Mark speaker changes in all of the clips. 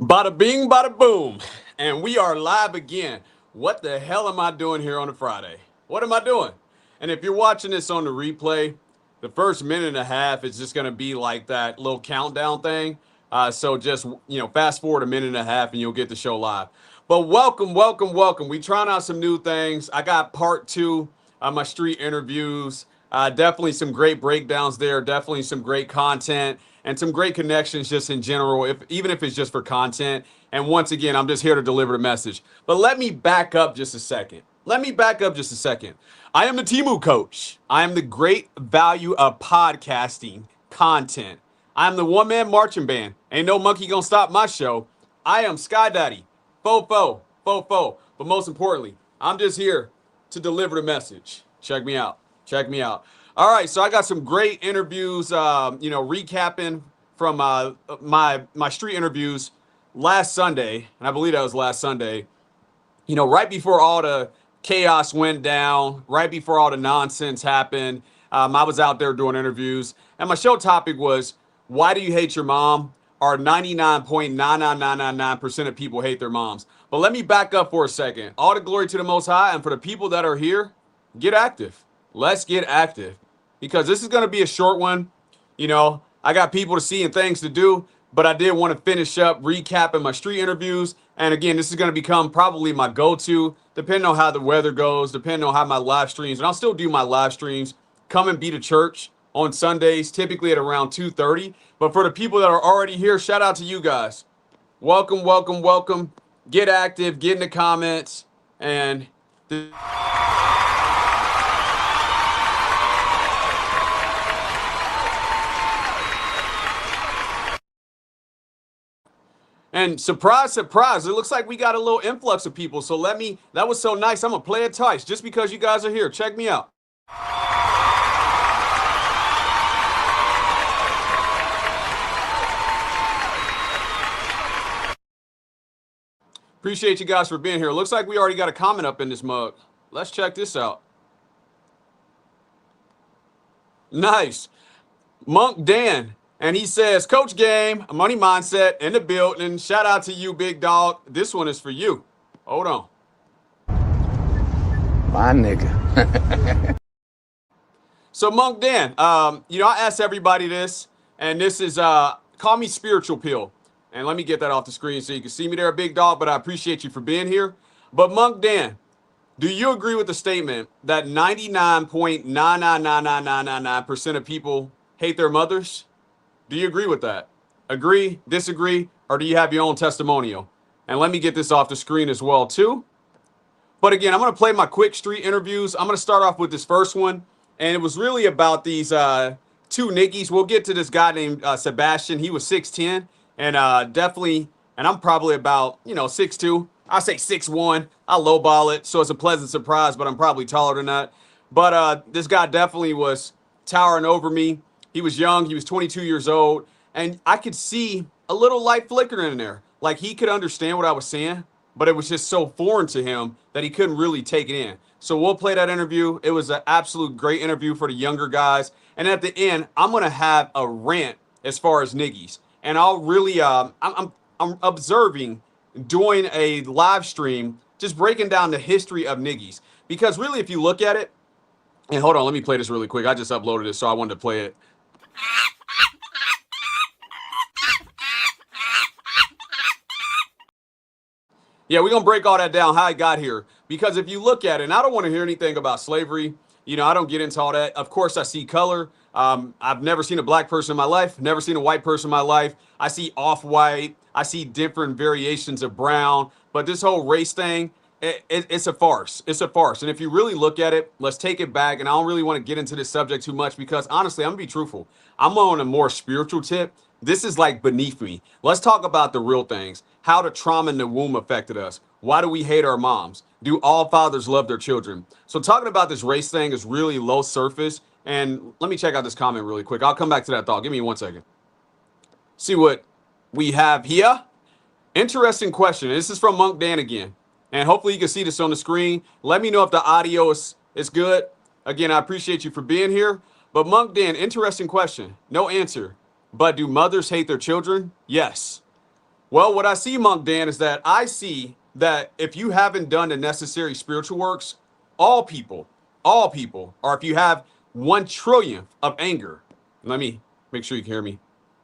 Speaker 1: Bada bing, bada boom. And we are live again. What the hell am I doing here on a Friday? What am I doing? And if you're watching this on the replay, the first minute and a half is just going to be like that little countdown thing. So just, fast forward a minute and a half and you'll get the show live. But welcome, welcome, welcome. We trying out some new things. I got part two of my street interviews. Definitely some great breakdowns there. Definitely some great content and some great connections just in general, even if it's just for content. And once again, I'm just here to deliver the message. But let me back up just a second. I am the Timu coach. I am the great value of podcasting content. I am the one man marching band. Ain't no monkey gonna stop my show. I am Sky Daddy. Fofo. But most importantly, I'm just here to deliver the message. Check me out. All right, so I got some great interviews. Recapping from my street interviews last Sunday, and I believe that was last Sunday. Right before all the chaos went down, right before all the nonsense happened, I was out there doing interviews, and my show topic was, "Why do you hate your mom?" Or 99.99999% of people hate their moms. But let me back up for a second. All the glory to the Most High, and for the people that are here, get active. Let's get active because this is going to be a short one. I got people to see and things to do, but I did want to finish up recapping my street interviews. And again, this is going to become probably my go-to, depending on how the weather goes, depending on how my live streams, and I'll still do my live streams. Come and be to church on Sundays, typically at around 2:30. But for the people that are already here, shout out to you guys. Welcome. Get active, get in the comments, and surprise, it looks like we got a little influx of people. So that was so nice. I'm going to play it twice just because you guys are here. Check me out. Appreciate you guys for being here. Looks like we already got a comment up in this mug. Let's check this out. Nice. Monk Dan. And he says, Coach Game, money mindset in the building. Shout out to you, big dog. This one is for you. Hold on.
Speaker 2: My nigga.
Speaker 1: So Monk Dan, I asked everybody this, and this is call me Spiritual Pill. And let me get that off the screen so you can see me there, big dog, but I appreciate you for being here. But Monk Dan, do you agree with the statement that 99.9999999% of people hate their mothers? Do you agree with that? Agree, disagree, or do you have your own testimonial? And let me get this off the screen as well, too. But again, I'm going to play my quick street interviews. I'm going to start off with this first one. And it was really about these two Nickies. We'll get to this guy named Sebastian. He was 6'10", and definitely, and I'm probably about, 6'2". I say 6'1". I lowball it, so it's a pleasant surprise, but I'm probably taller than that. But this guy definitely was towering over me. He was young. He was 22 years old. And I could see a little light flickering in there. Like he could understand what I was saying, but it was just so foreign to him that he couldn't really take it in. So we'll play that interview. It was an absolute great interview for the younger guys. And at the end, I'm going to have a rant as far as niggies. And I'll really, I'm observing doing a live stream, just breaking down the history of niggies. Because really, if you look at it, and hold on, let me play this really quick. I just uploaded it, so I wanted to play it. Yeah, we're going to break all that down, how I got here. Because if you look at it, and I don't want to hear anything about slavery. I don't get into all that. Of course, I see color. I've never seen a black person in my life, never seen a white person in my life. I see off-white. I see different variations of brown. But this whole race thing, it's a farce. It's a farce. And if you really look at it, let's take it back. And I don't really want to get into this subject too much because, honestly, I'm going to be truthful. I'm on a more spiritual tip. This is like beneath me. Let's talk about the real things. How the trauma in the womb affected us. Why do we hate our moms? Do all fathers love their children? So talking about this race thing is really low surface. And let me check out this comment really quick. I'll come back to that thought. Give me 1 second. See what we have here. Interesting question. This is from Monk Dan again. And hopefully you can see this on the screen. Let me know if the audio is good. Again, I appreciate you for being here. But Monk Dan, interesting question. No answer. But do mothers hate their children? Yes. Well, what I see, Monk Dan, is that I see that if you haven't done the necessary spiritual works, all people, or if you have 1 trillionth of anger, let me make sure you can hear me.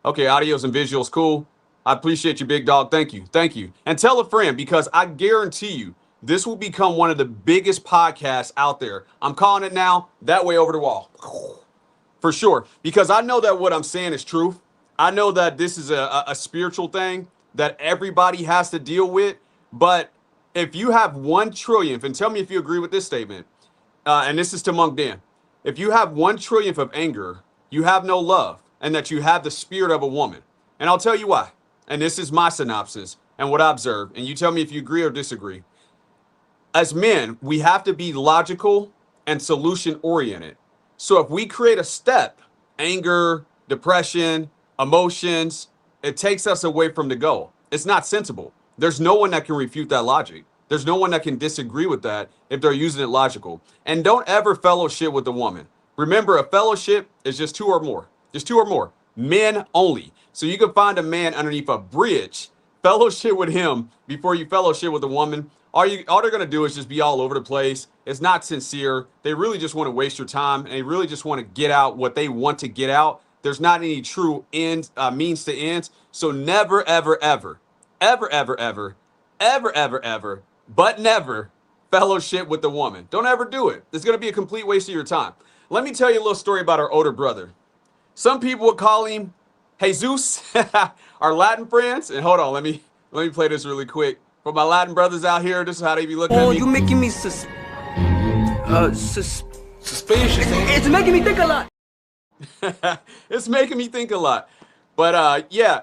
Speaker 1: Okay, audios and visuals, cool. I appreciate you, big dog. Thank you. Thank you. And tell a friend because I guarantee you this will become one of the biggest podcasts out there. I'm calling it now. That way over the wall. For sure. Because I know that what I'm saying is truth. I know that this is a spiritual thing that everybody has to deal with. But if you have 1 trillionth, and tell me if you agree with this statement, and this is to Monk Dan, if you have 1 trillionth of anger, you have no love, and that you have the spirit of a woman. And I'll tell you why. And this is my synopsis and what I observe. And you tell me if you agree or disagree. As men, we have to be logical and solution oriented. So if we create a step, anger, depression, emotions, it takes us away from the goal. It's not sensible. There's no one that can refute that logic. There's no one that can disagree with that if they're using it logical. And don't ever fellowship with a woman. Remember, a fellowship is just 2 or more. Just 2 or more. Men only. So you can find a man underneath a bridge, fellowship with him before you fellowship with a woman. All they're gonna do is just be all over the place. It's not sincere. They really just want to waste your time, and they really just want to get out what they want to get out. There's not any true end means to ends. So never, ever, ever, ever, ever, ever, ever, ever, ever, but never fellowship with the woman. Don't ever do it. It's gonna be a complete waste of your time. Let me tell you a little story about our older brother. Some people would call him Jesus, our Latin friends. And hold on, let me play this really quick. For my Latin brothers out here, this is how they be looking at me.
Speaker 3: You making me suspicious. It's making me think a lot.
Speaker 1: It's making me think a lot. But yeah,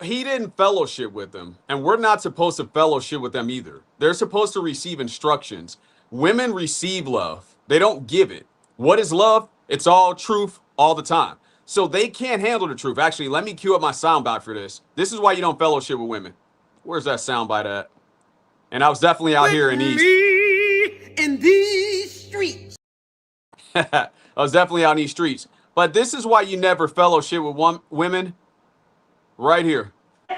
Speaker 1: he didn't fellowship with them. And we're not supposed to fellowship with them either. They're supposed to receive instructions. Women receive love. They don't give it. What is love? It's all truth all the time. So they can't handle the truth. Actually, let me cue up my soundbite for this. This is why you don't fellowship with women. Where's that soundbite at? And I was definitely out here in
Speaker 3: these streets.
Speaker 1: I was definitely out in these streets. But this is why you never fellowship with women. Right here.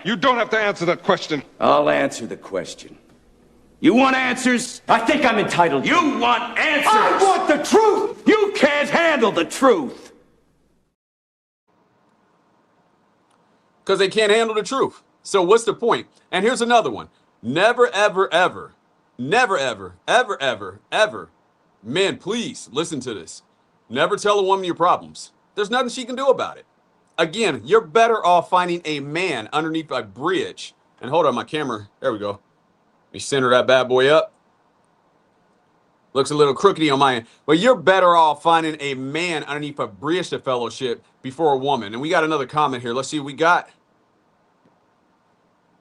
Speaker 4: You don't have to answer that question.
Speaker 5: I'll answer the question. You want answers?
Speaker 3: I think I'm entitled.
Speaker 5: You want answers?
Speaker 3: I want the truth.
Speaker 5: You can't handle the truth.
Speaker 1: Because they can't handle the truth. So what's the point? And here's another one. Never, ever, ever, never, ever, ever, ever, ever. Men, please listen to this. Never tell a woman your problems. There's nothing she can do about it. Again, you're better off finding a man underneath a bridge. And hold on, my camera. There we go. Let me center that bad boy up. Looks a little crookedy on my end. But you're better off finding a man underneath a bridge to fellowship before a woman. And we got another comment here. Let's see what we got.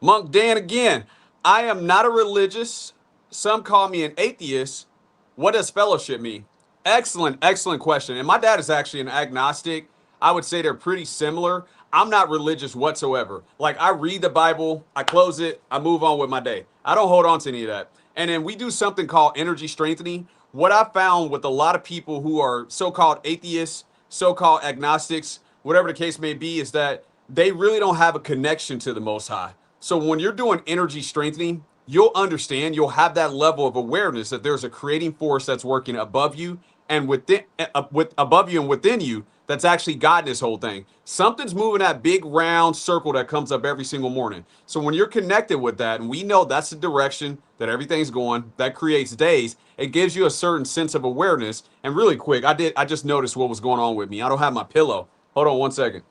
Speaker 1: Monk Dan again. I am not a religious. Some call me an atheist. What does fellowship mean? Excellent, excellent question. And my dad is actually an agnostic. I would say they're pretty similar. I'm not religious whatsoever. Like, I read the Bible, I close it, I move on with my day. I don't hold on to any of that. And then we do something called energy strengthening. What I found with a lot of people who are so-called atheists, so-called agnostics, whatever the case may be, is that they really don't have a connection to the Most High. So when you're doing energy strengthening, you'll understand, you'll have that level of awareness that there's a creating force that's working above you and above you and within you that's actually guiding this whole thing. Something's moving that big round circle that comes up every single morning. So when you're connected with that, and we know that's the direction that everything's going, that creates days, it gives you a certain sense of awareness. And really quick, I just noticed what was going on with me. I don't have my pillow. Hold on one second.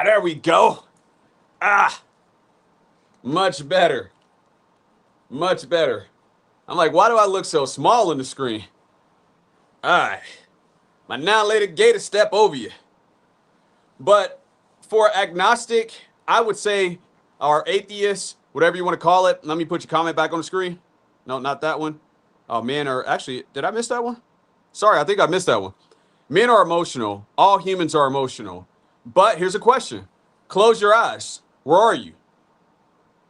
Speaker 1: There we go. Much better. Much better. I'm like, why do I look so small on the screen? All right. My now later gator step over you. But for agnostic, I would say, or atheist, whatever you want to call it. Let me put your comment back on the screen. No, not that one. Oh, men are actually, did I miss that one? Sorry, I think I missed that one. Men are emotional. All humans are emotional. But here's a question. Close your eyes. Where are you?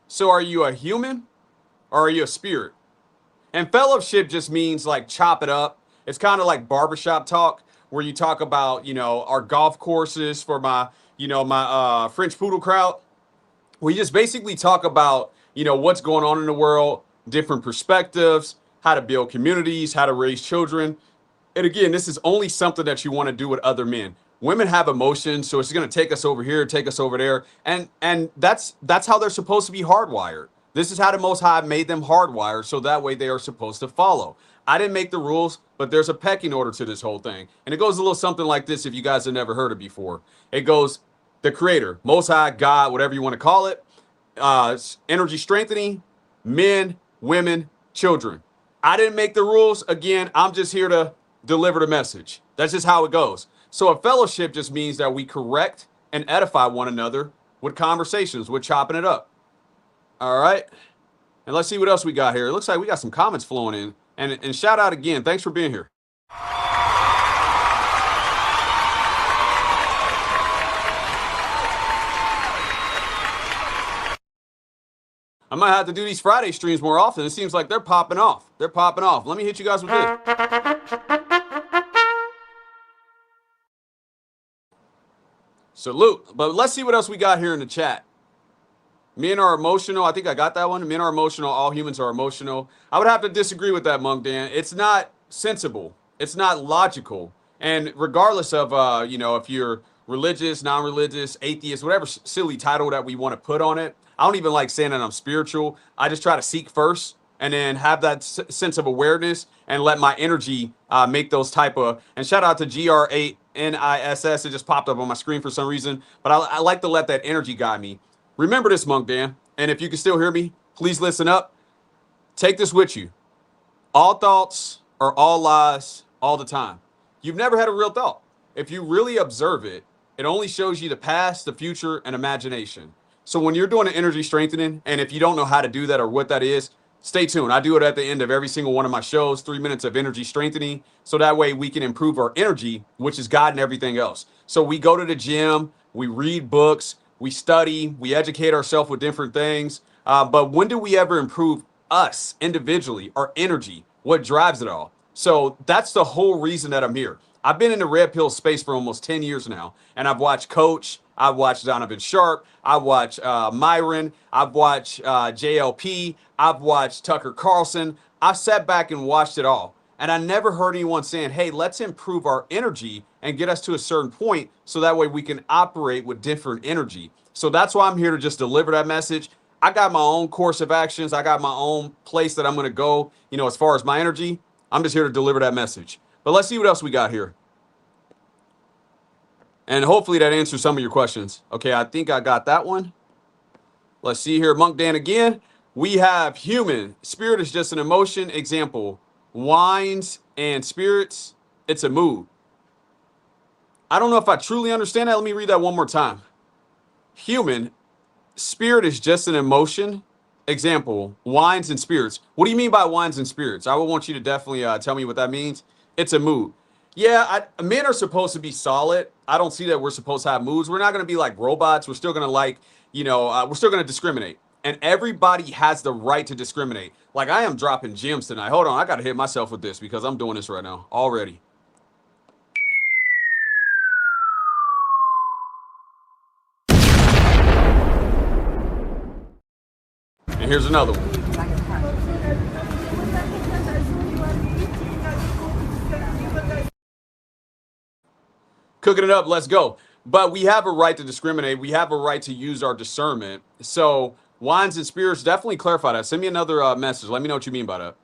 Speaker 1: So are you a human or are you a spirit? And fellowship just means like chop it up. It's kind of like barbershop talk where you talk about, our golf courses for my French poodle crowd. We just basically talk about, what's going on in the world, different perspectives, how to build communities, how to raise children. And again, this is only something that you want to do with other men. Women have emotions, so it's going to take us over here, take us over there, and that's how they're supposed to be hardwired. This is how the Most High made them hardwired, so that way they are supposed to follow. I didn't make the rules, but there's a pecking order to this whole thing, and it goes a little something like this. If you guys have never heard it before, it goes: the Creator, Most High, God, whatever you want to call it, energy strengthening, men, women, children. I didn't make the rules. Again, I'm just here to deliver the message. That's just how it goes. So a fellowship just means that we correct and edify one another with conversations, with chopping it up. All right. And let's see what else we got here. It looks like we got some comments flowing in. And shout out again. Thanks for being here. I might have to do these Friday streams more often. It seems like they're popping off. They're popping off. Let me hit you guys with this. Salute. But let's see what else we got here in the chat. Men are emotional. I think I got that one. Men are emotional. All humans are emotional. I would have to disagree with that, Monk Dan. It's not sensible. It's not logical. And regardless of, if you're religious, non-religious, atheist, whatever silly title that we want to put on it, I don't even like saying that I'm spiritual. I just try to seek first and then have that sense of awareness and let my energy make those type of, and shout out to GR8NISS. It just popped up on my screen for some reason, but I like to let that energy guide me. Remember this, Monk Dan, and if you can still hear me, please listen up. Take this with you. All thoughts are all lies all the time. You've never had a real thought. If you really observe it, it only shows you the past, the future, and imagination. So when you're doing an energy strengthening, and if you don't know how to do that or what that is, stay tuned. I do it at the end of every single one of my shows, 3 minutes of energy strengthening. So that way we can improve our energy, which is God and everything else. So we go to the gym, we read books, we study, we educate ourselves with different things. But when do we ever improve us individually, our energy, what drives it all? So that's the whole reason that I'm here. I've been in the red pill space for almost 10 years now, and I've watched Coach, I've watched Donovan Sharp, I've watched Myron, I've watched JLP, I've watched Tucker Carlson. I've sat back and watched it all, and I never heard anyone saying, hey, let's improve our energy and get us to a certain point so that way we can operate with different energy. So that's why I'm here to just deliver that message. I got my own course of actions. I got my own place that I'm going to go, as far as my energy. I'm just here to deliver that message. But let's see what else we got here. And hopefully that answers some of your questions. Okay, I think I got that one. Let's see here. Monk Dan again. We have human. Spirit is just an emotion. Example, wines and spirits. It's a mood. I don't know if I truly understand that. Let me read that one more time. Human. Spirit is just an emotion. Example, wines and spirits. What do you mean by wines and spirits? I would want you to definitely tell me what that means. It's a mood. Yeah, men are supposed to be solid. I don't see that we're supposed to have moods. We're not going to be like robots. We're still going to we're still going to discriminate. And everybody has the right to discriminate. Like I am dropping gems tonight. Hold on. I got to hit myself with this because I'm doing this right now already. And here's another one. Cooking it up, let's go. But we have a right to discriminate. We have a right to use our discernment. So wines and spirits, definitely clarify that. Send me another message. Let me know what you mean by that.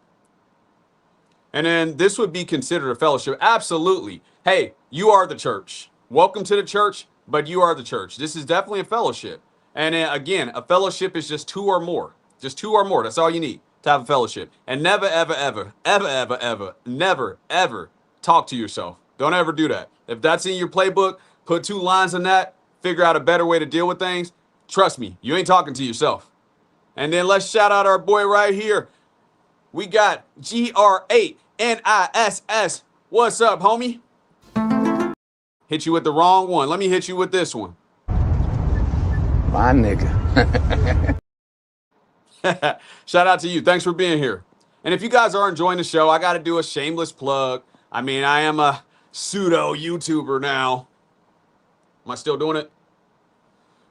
Speaker 1: And then this would be considered a fellowship. Absolutely. Hey, you are the church. Welcome to the church, but you are the church. This is definitely a fellowship. And again, a fellowship is just two or more. Just two or more. That's all you need to have a fellowship. And never, ever, ever, ever, ever, ever, never, ever talk to yourself. Don't ever do that. If that's in your playbook, put 2 lines on that, figure out a better way to deal with things. Trust me, you ain't talking to yourself. And then let's shout out our boy right here. We got GR8NISS. What's up, homie? Hit you with the wrong one. Let me hit you with this one.
Speaker 2: My nigga.
Speaker 1: Shout out to you. Thanks for being here. And if you guys are enjoying the show, I got to do a shameless plug. I mean, I am a pseudo YouTuber now. Am I still doing it?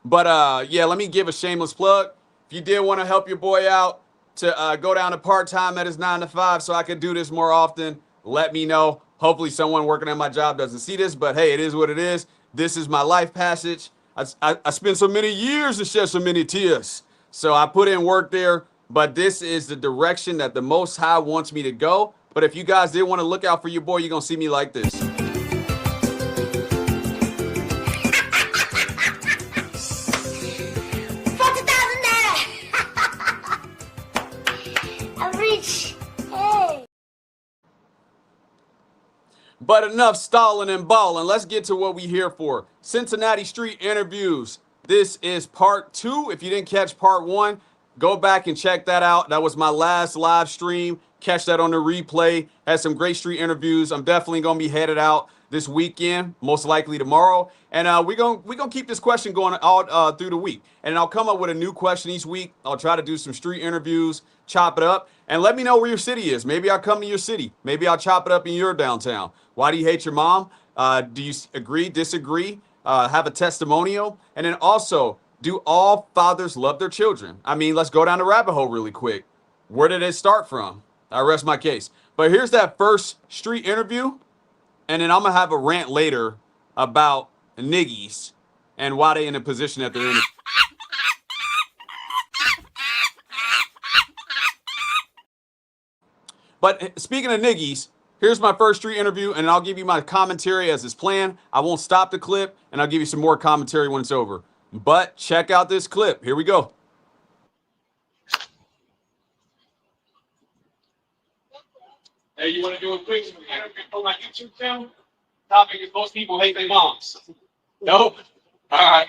Speaker 1: But yeah, let me give a shameless plug. If you did want to help your boy out to go down to part-time at his 9 to 5 so I could do this more often, let me know. Hopefully someone working at my job doesn't see this, but hey, it is what it is. This is my life passage. I spent so many years to shed so many tears. So I put in work there, but this is the direction that the Most High wants me to go. But if you guys did want to look out for your boy, you're going to see me like this. But enough stalling and balling. Let's get to what we here for. Cincinnati Street Interviews. This is part 2. If you didn't catch part 1, go back and check that out. That was my last live stream. Catch that on the replay. Had some great street interviews. I'm definitely going to be headed out this weekend, most likely tomorrow. And we're gonna keep this question going all through the week. And I'll come up with a new question each week. I'll try to do some street interviews, chop it up, and let me know where your city is. Maybe I'll come to your city. Maybe I'll chop it up in your downtown. Why do you hate your mom? Do you agree, disagree? Have a testimonial? And then also, do all fathers love their children? I mean, let's go down the rabbit hole really quick. Where did it start from? I rest my case. But here's that first street interview. And then I'm going to have a rant later about niggies and why they in the position that they're in. But speaking of niggies, here's my first street interview, and I'll give you my commentary as is planned. I won't stop the clip, and I'll give you some more commentary when it's over. But check out this clip. Here we go.
Speaker 6: Hey, you want to do a quick interview for my YouTube channel? Topic is most people hate their moms. Nope. All right.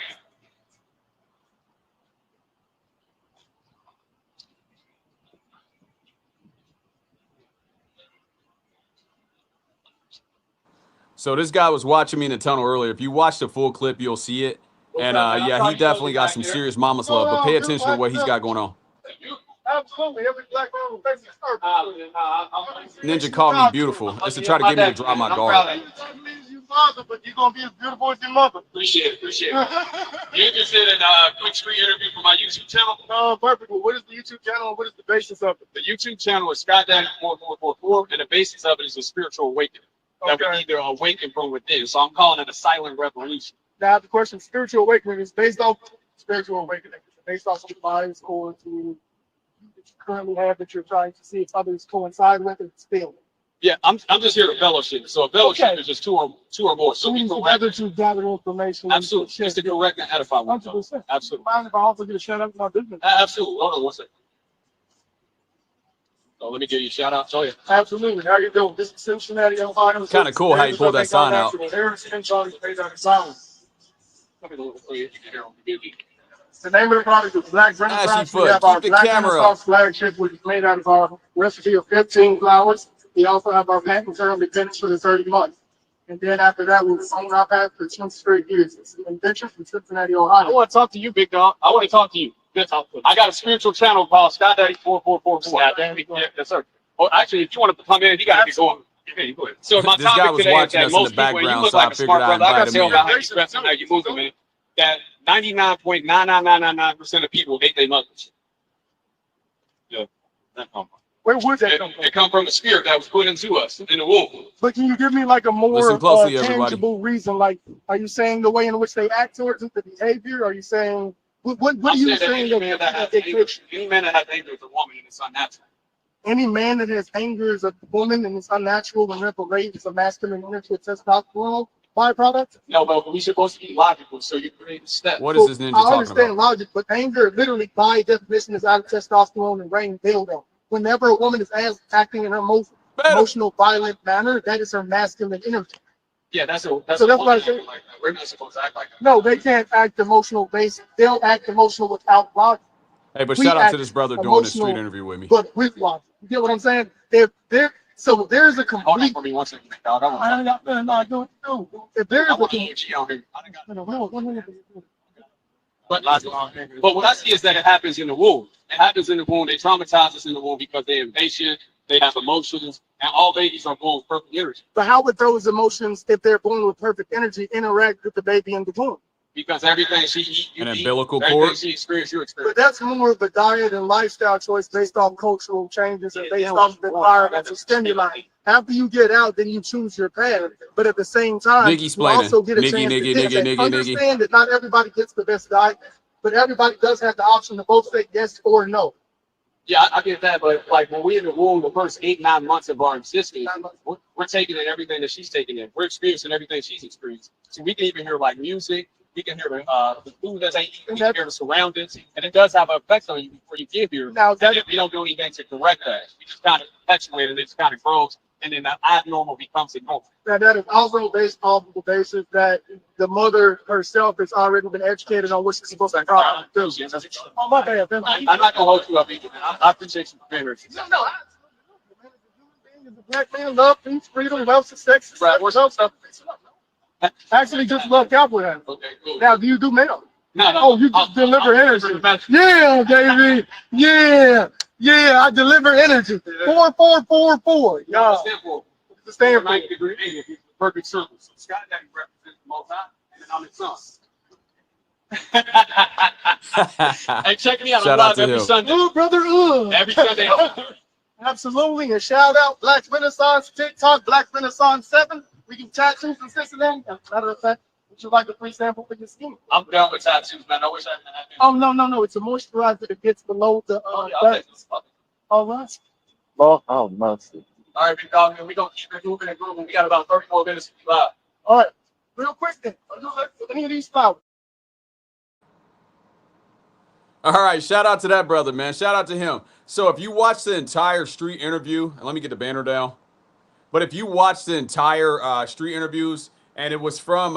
Speaker 1: So this guy was watching me in the tunnel earlier. If you watch the full clip, you'll see it. And yeah, he definitely got some serious mama's love. But pay attention to what he's got going on.
Speaker 7: Absolutely, every black man will face his
Speaker 1: Ninja called me beautiful. It's to try to get me to drop my guard.
Speaker 7: You father, but you're gonna be as beautiful as your mother.
Speaker 6: Appreciate it. You interested in a quick street interview for my YouTube channel?
Speaker 7: Perfect. Well, what is the YouTube channel and what is the basis of it?
Speaker 6: The YouTube channel is SkyDaddy4444, and the basis of it is a spiritual awakening. That we need to awaken from within. So I'm calling it a silent revolution.
Speaker 7: Now, the question, spiritual awakening is based off spiritual awakening. It's based off some bias core to you currently have that you're trying to see if others coincide with it. It's failing.
Speaker 6: Yeah, I'm just here to fellowship. So a fellowship is just two or more. So we
Speaker 7: together to gather information.
Speaker 6: Absolutely. Just to correct and edify one another.
Speaker 7: 100%.
Speaker 6: Absolutely.
Speaker 7: Mind if I also get a shout out to my business?
Speaker 6: Absolutely. Hold on one second. So let me give you a shout out. Show you.
Speaker 7: Absolutely. How you doing? This is Cincinnati, Ohio.
Speaker 1: Kind of cool how you pulled that sign out.
Speaker 7: The name of the product is Black Granny Flash. We have our Black Granny Sauce flagship, which is made out of our recipe of 15 flowers. We also have our patent currently finished for the 30 months. And then after that, we've owned our patent for 20 straight years. It's an invention from Cincinnati, Ohio.
Speaker 6: I want to talk to you, big dog. I want to talk to you. I got a spiritual channel called SkyDaddy4444. Yes, sir. Oh, actually, if you want to come in, you got to be going. Okay, go ahead. So my topic today is that most people, you look like a smart brother. I got to tell about how you dress and how you move, man. That 99.99999% of people hate their mothers. Yeah, that comes from.
Speaker 7: Where would that come from?
Speaker 6: It come from the spirit that was put into us in the womb.
Speaker 7: But can you give me like a more
Speaker 1: closely,
Speaker 7: tangible reason? Like, are you saying the way in which they act towards it, the behavior? Are you saying what are you saying?
Speaker 6: Any man that has anger is a woman and it's unnatural.
Speaker 7: Any man that has anger is a woman and it's unnatural and reprobate is a masculine energy with testosterone byproduct?
Speaker 6: No, but we're supposed to be logical, so you create a step.
Speaker 1: What is this ninja talking about?
Speaker 7: I understand logic, but anger literally by definition is out of testosterone and brain buildup. Whenever a woman is acting in her most emotional, violent manner, that is her masculine energy.
Speaker 6: Yeah, that's
Speaker 7: so that's what I say.
Speaker 6: Like we're not supposed to act like that.
Speaker 7: No, they can't act emotional based. They'll act emotional without logic.
Speaker 1: Hey, but shout out to this brother doing this street interview with me.
Speaker 7: But with logic. You get what I'm saying? So there's a complete.
Speaker 6: Hold on for me 1 second, dog.
Speaker 7: I got no. If there's a
Speaker 6: but what I see is that it happens in the womb. It happens in the womb. They traumatize us in the womb because they're impatient. They have emotions, and all babies are born with perfect energy.
Speaker 7: But how would those emotions, if they're born with perfect energy, interact with the baby in the womb?
Speaker 6: Because everything she eats, you
Speaker 1: An
Speaker 6: eat.
Speaker 1: umbilical
Speaker 6: Everything
Speaker 1: cord?
Speaker 6: she experiences, you
Speaker 7: But
Speaker 6: experience.
Speaker 7: that's more of a diet and lifestyle choice based off cultural changes and based off the environmental stimuli. After you get out, then you choose your path. But at the same time,
Speaker 1: Niggy
Speaker 7: you
Speaker 1: explaining.
Speaker 7: also get a
Speaker 1: Niggy,
Speaker 7: chance
Speaker 1: niggy,
Speaker 7: to pick.
Speaker 1: niggy,
Speaker 7: And
Speaker 1: niggy, niggy.
Speaker 7: understand that not everybody gets the best diet, but everybody does have the option to both say yes or no.
Speaker 6: Yeah, I get that, but like when we're in the womb, the first 8-9 months of our existence, we're taking in everything that she's taking in. We're experiencing everything she's experienced. So we can even hear like music. We can hear the food that they eat. We can hear the surroundings, and it does have an effect on you before you get here.
Speaker 7: Now,
Speaker 6: And we don't do anything to correct that. We just kind of perpetuate it. It just kind of grows, and then the abnormal becomes the normal.
Speaker 7: That is also based off of the basis that the mother herself has already been educated on what she's supposed to properly do. Oh, my bad.
Speaker 6: I'm not gonna hold you up either, man. I appreciate you for being here.
Speaker 7: No, as a black man, love, peace, freedom, wealth, success,
Speaker 6: Right, what's up, stuff?
Speaker 7: actually just love cowboy hat.
Speaker 6: Okay, cool.
Speaker 7: Now, do you do mail?
Speaker 6: No,
Speaker 7: Oh, you just deliver energy. Yeah, baby. Yeah, yeah, I deliver energy. 4444. Yeah, it's the stand for.
Speaker 6: 90-degree angle, perfect circle. So Scott Daddy represents the Most High, and then I'm his son. Hey, check me out.
Speaker 1: Shout
Speaker 6: I'm
Speaker 1: out
Speaker 6: live
Speaker 1: to
Speaker 6: every
Speaker 1: him.
Speaker 6: Sunday.
Speaker 7: Oh, brother.
Speaker 6: Every Sunday.
Speaker 7: Absolutely. And shout out Black Renaissance TikTok, Black Renaissance 7. We can tattoo from Cincinnati. As a matter of fact, would you like a free sample for your skin?
Speaker 6: I'm done with tattoos, man. I wish I didn't have
Speaker 7: Oh, no. It's a moisturizer that gets below the
Speaker 6: I'll take this.
Speaker 7: all right.
Speaker 3: Oh, mercy.
Speaker 6: All right, big dog, man. We're going to keep it moving and grooving. We got about 30 more minutes to be live.
Speaker 7: All right. Real quick then. Any of these flowers.
Speaker 1: All right, shout out to that brother, man. Shout out to him. So if you watch the entire street interview, and let me get the banner down. But if you watch the entire street interviews, and it was from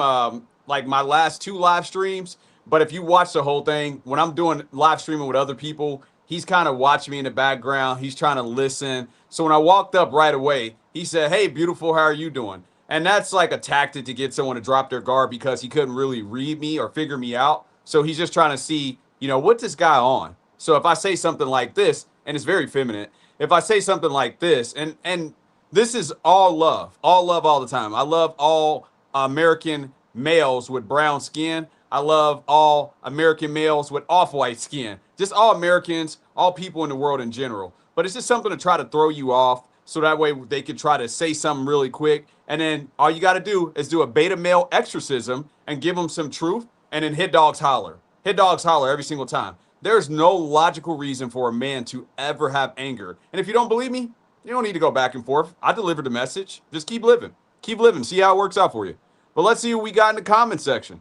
Speaker 1: like my last 2 live streams, but if you watch the whole thing, when I'm doing live streaming with other people, he's kind of watching me in the background. He's trying to listen. So when I walked up right away, he said, "Hey, beautiful, how are you doing?" And that's like a tactic to get someone to drop their guard because he couldn't really read me or figure me out. So he's just trying to see, what's this guy on? So if I say something like this, and it's very feminine, if I say something like this, and this is all love all the time. I love all American males with brown skin. I love all American males with off-white skin. Just all Americans, all people in the world in general. But it's just something to try to throw you off so that way they can try to say something really quick. And then all you got to do is do a beta male exorcism and give them some truth and then hit dogs holler. Hit dogs holler every single time. There's no logical reason for a man to ever have anger. And if you don't believe me, you don't need to go back and forth. I delivered the message. Just keep living. Keep living. See how it works out for you. But let's see what we got in the comment section.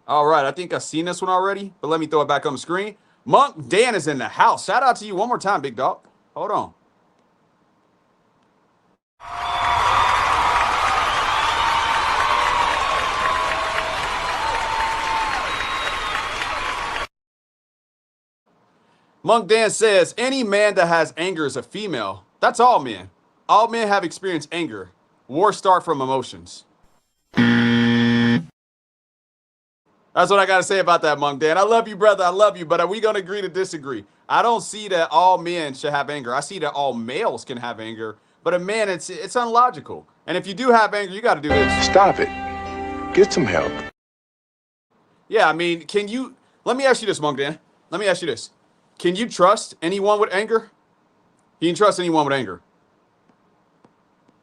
Speaker 1: All right. I think I've seen this one already, but let me throw it back on the screen. Monk Dan is in the house. Shout out to you one more time, big dog. Hold on. Monk Dan says, any man that has anger is a female. That's all men. All men have experienced anger. Wars start from emotions. That's what I got to say about that, Monk Dan. I love you, brother. I love you. But are we going to agree to disagree? I don't see that all men should have anger. I see that all males can have anger. But a man, it's unlogical. And if you do have anger, you got to do this.
Speaker 2: Stop it. Get some help.
Speaker 1: Yeah, I mean, let me ask you this, Monk Dan. Let me ask you this. Can you trust anyone with anger? You can trust anyone with anger.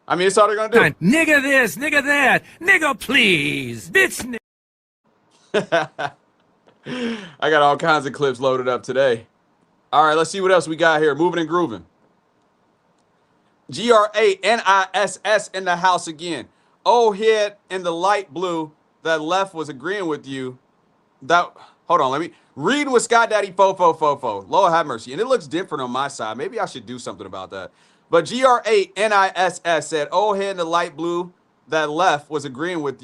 Speaker 1: I mean, it's all they're going to do.
Speaker 8: Nigga this, nigga that, nigga please, bitch.
Speaker 1: I got all kinds of clips loaded up today. All right, let's see what else we got here. Moving and grooving. GRANISS in the house again. Old head in the light blue that left was agreeing with you. Hold on, let me read with Scott Daddy fo. Lord have mercy. And it looks different on my side. Maybe I should do something about that. But GRANISS said, old head in the light blue that left was agreeing with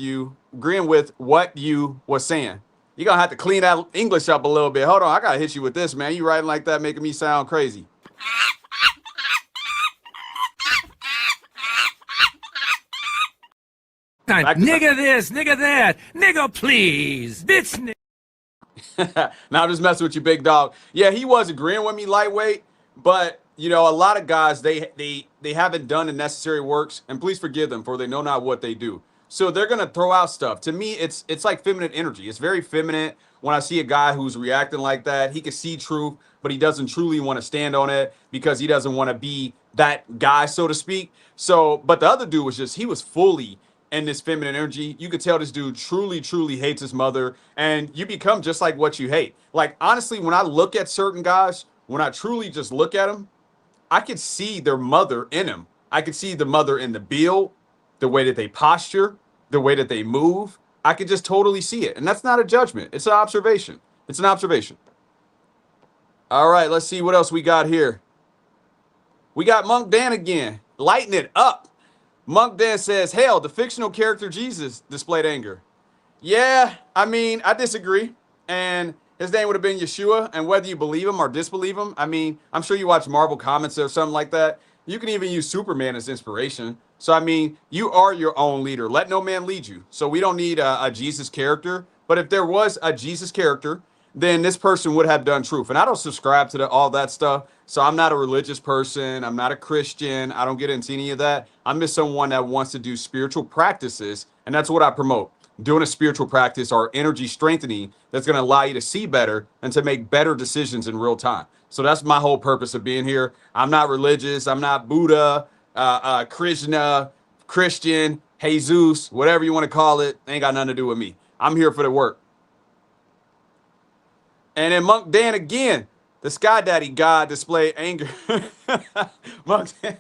Speaker 1: what you was saying. You're going to have to clean that English up a little bit. Hold on, I got to hit you with this, man. You writing like that making me sound crazy.
Speaker 8: Nigga this, nigga that, nigga please, bitch.
Speaker 1: Now I'm just messing with you, big dog. Yeah, he was agreeing with me lightweight, but you know, a lot of guys they haven't done the necessary works, and please forgive them for they know not what they do. So they're gonna throw out stuff. To me, it's like feminine energy. It's very feminine when I see a guy who's reacting like that. He can see truth, but he doesn't truly want to stand on it because he doesn't want to be that guy, so to speak. So, but the other dude was just he was fully in this feminine energy. You could tell this dude truly, truly hates his mother, and you become just like what you hate. Like honestly, when I look at certain guys, when I truly just look at them, I could see their mother in him. I could see the mother in the build, the way that they posture, the way that they move. I could just totally see it. And that's not a judgment. It's an observation. It's an observation. All right, let's see what else we got here. We got Monk Dan again. Lighten it up. Monk Dan says, hell, the fictional character Jesus displayed anger. Yeah, I mean, I disagree. And his name would have been Yeshua. And whether you believe him or disbelieve him, I mean, I'm sure you watch Marvel comics or something like that. You can even use Superman as inspiration. So, I mean, you are your own leader. Let no man lead you. So we don't need a Jesus character. But if there was a Jesus character, then this person would have done truth. And I don't subscribe to all that stuff. So I'm not a religious person. I'm not a Christian. I don't get into any of that. I'm just someone that wants to do spiritual practices. And that's what I promote. Doing a spiritual practice or energy strengthening that's going to allow you to see better and to make better decisions in real time. So that's my whole purpose of being here. I'm not religious. I'm not Buddha, Krishna, Christian, Jesus, whatever you want to call it. Ain't got nothing to do with me. I'm here for the work. And then Monk Dan again, the Sky Daddy God displayed anger. Monk Dan,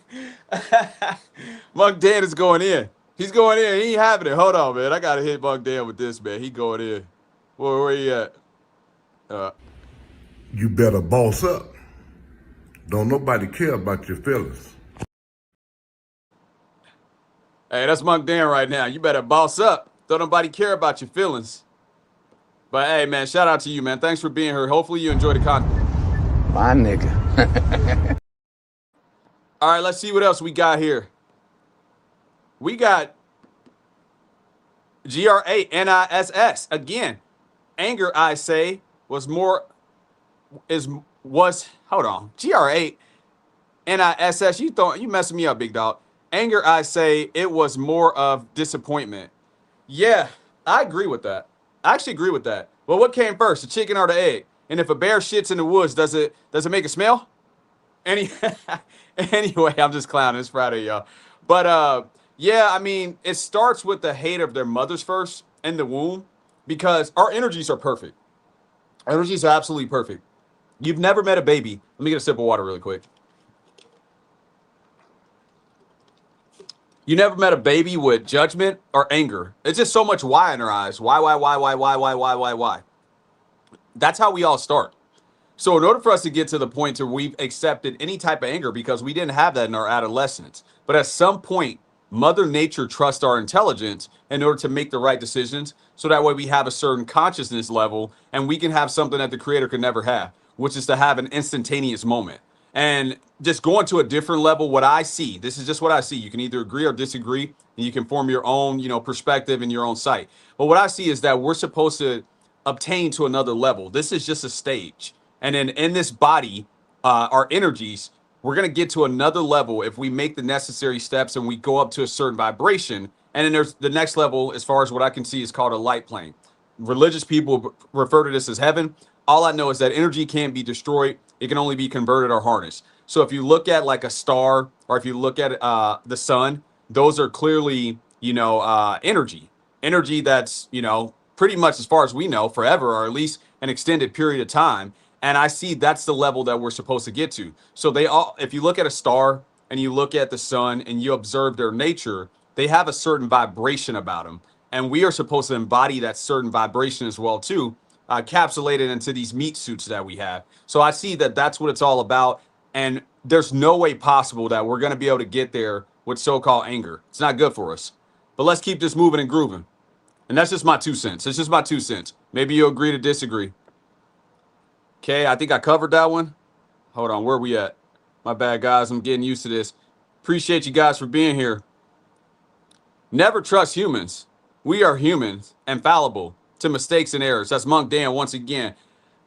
Speaker 1: Monk Dan is going in. He's going in. He ain't having it. Hold on, man. I got to hit Monk Dan with this, man. He going in. Where he at?
Speaker 9: You better boss up. Don't nobody care about your feelings.
Speaker 1: Hey, that's Monk Dan right now. You better boss up. Don't nobody care about your feelings. But hey, man, shout out to you, man. Thanks for being here. Hopefully you enjoy the content.
Speaker 2: My nigga.
Speaker 1: All right, let's see what else we got here. We got GRANISS again. Anger, I say, was hold on. GRANISS. You messing me up, big dog. Anger, I say, it was more of disappointment. Yeah, I agree with that. I actually agree with that. Well, what came first, the chicken or the egg? And if a bear shits in the woods, does it make a smell? Anyway, I'm just clowning. It's Friday, y'all. But yeah, I mean, it starts with the hate of their mothers first in the womb because our energies are perfect. Our energies are absolutely perfect. You've never met a baby. Let me get a sip of water really quick. You never met a baby with judgment or anger. It's just so much why in their eyes. Why? That's how we all start. So in order for us to get to the point where we've accepted any type of anger, because we didn't have that in our adolescence, but at some point, Mother Nature trusts our intelligence in order to make the right decisions. So that way we have a certain consciousness level and we can have something that the creator could never have, which is to have an instantaneous moment. And just going to a different level, what I see, this is just what I see. You can either agree or disagree, and you can form your own, perspective in your own sight. But what I see is that we're supposed to obtain to another level. This is just a stage. And then in this body, our energies, we're going to get to another level if we make the necessary steps and we go up to a certain vibration. And then there's the next level, as far as what I can see, is called a light plane. Religious people refer to this as heaven. All I know is that energy can't be destroyed. It can only be converted or harnessed. So if you look at like a star, or if you look at the sun, those are clearly, energy that's, pretty much, as far as we know, forever, or at least an extended period of time. And I see that's the level that we're supposed to get to. So if you look at a star and you look at the sun and you observe their nature, they have a certain vibration about them. And we are supposed to embody that certain vibration as well, too, capsulated into these meat suits that we have. So I see that that's what it's all about. And there's no way possible that we're going to be able to get there with so-called anger. It's not good for us. But let's keep this moving and grooving. And that's just my 2 cents. It's just my 2 cents. Maybe you'll agree to disagree. Okay, I think I covered that one. Hold on, where are we at? My bad, guys. I'm getting used to this. Appreciate you guys for being here. Never trust humans. We are humans and fallible to mistakes and errors. That's Monk Dan once again.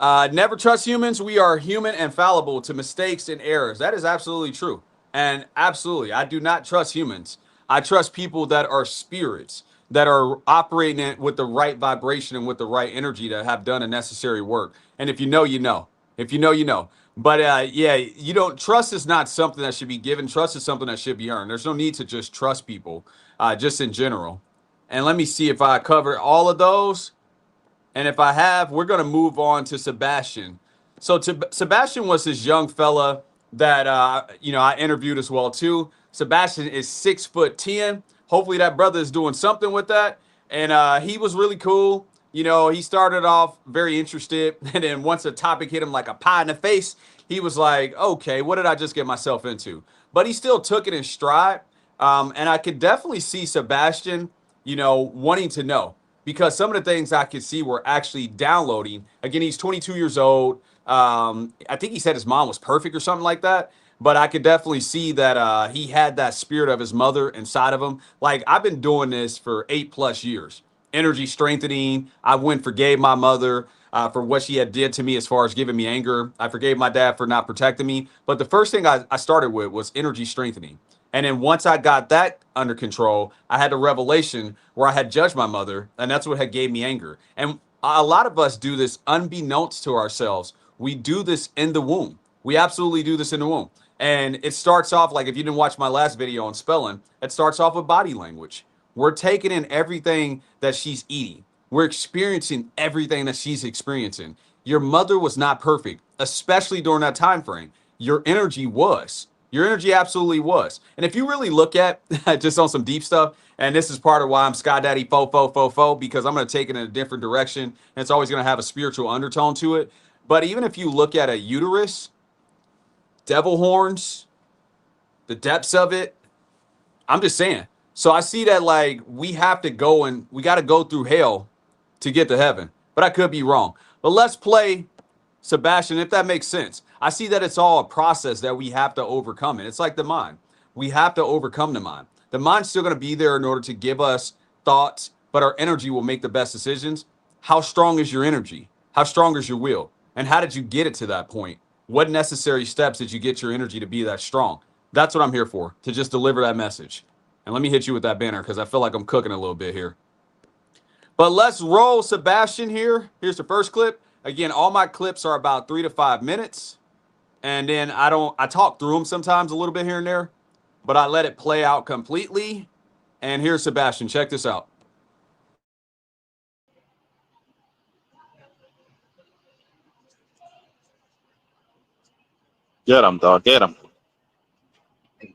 Speaker 1: Never trust humans. We are human and fallible to mistakes and errors. That is absolutely true. And absolutely, I do not trust humans. I trust people that are spirits, that are operating with the right vibration and with the right energy to have done a necessary work. And if you know, you know. If you know, you know. But yeah, you don't trust is not something that should be given. Trust is something that should be earned. There's no need to just trust people, just in general. And let me see if I cover all of those. And if I have, we're going to move on to Sebastian. So Sebastian was this young fella that I interviewed as well too. Sebastian is 6'10". Hopefully that brother is doing something with that. And he was really cool. You know, he started off very interested, and then once a topic hit him like a pie in the face, he was like, "Okay, what did I just get myself into?" But he still took it in stride, and I could definitely see Sebastian, wanting to know because some of the things I could see were actually downloading. Again, he's 22 years old. I think he said his mom was perfect or something like that. But I could definitely see that he had that spirit of his mother inside of him. Like, I've been doing this for 8+ years. Energy strengthening. I went forgave my mother for what she had did to me as far as giving me anger. I forgave my dad for not protecting me. But the first thing I started with was energy strengthening. And then once I got that under control, I had a revelation where I had judged my mother, and that's what had gave me anger. And a lot of us do this unbeknownst to ourselves. We do this in the womb. We absolutely do this in the womb. And it starts off like if you didn't watch my last video on spelling, it starts off with body language. We're taking in everything that she's eating. We're experiencing everything that she's experiencing. Your mother was not perfect, especially during that time frame. Your energy was. Your energy absolutely was. And if you really look at just on some deep stuff, and this is part of why I'm Sky Daddy fo, because I'm going to take it in a different direction, and it's always going to have a spiritual undertone to it. But even if you look at a uterus, devil horns, the depths of it, I'm just saying. So I see that like we have to go and we got to go through hell to get to heaven. But I could be wrong. But let's play Sebastian, if that makes sense. I see that it's all a process that we have to overcome it. It's like the mind. We have to overcome the mind. The mind's still going to be there in order to give us thoughts, but our energy will make the best decisions. How strong is your energy? How strong is your will? And how did you get it to that point? What necessary steps did you get your energy to be that strong? That's what I'm here for, to just deliver that message. And let me hit you with that banner because I feel like I'm cooking a little bit here. But let's roll Sebastian here. Here's the first clip. Again, all my clips are about 3 to 5 minutes. And then I talk through them sometimes a little bit here and there, but I let it play out completely. And here's Sebastian. Check this out.
Speaker 3: Get him, dog. Get him.
Speaker 6: You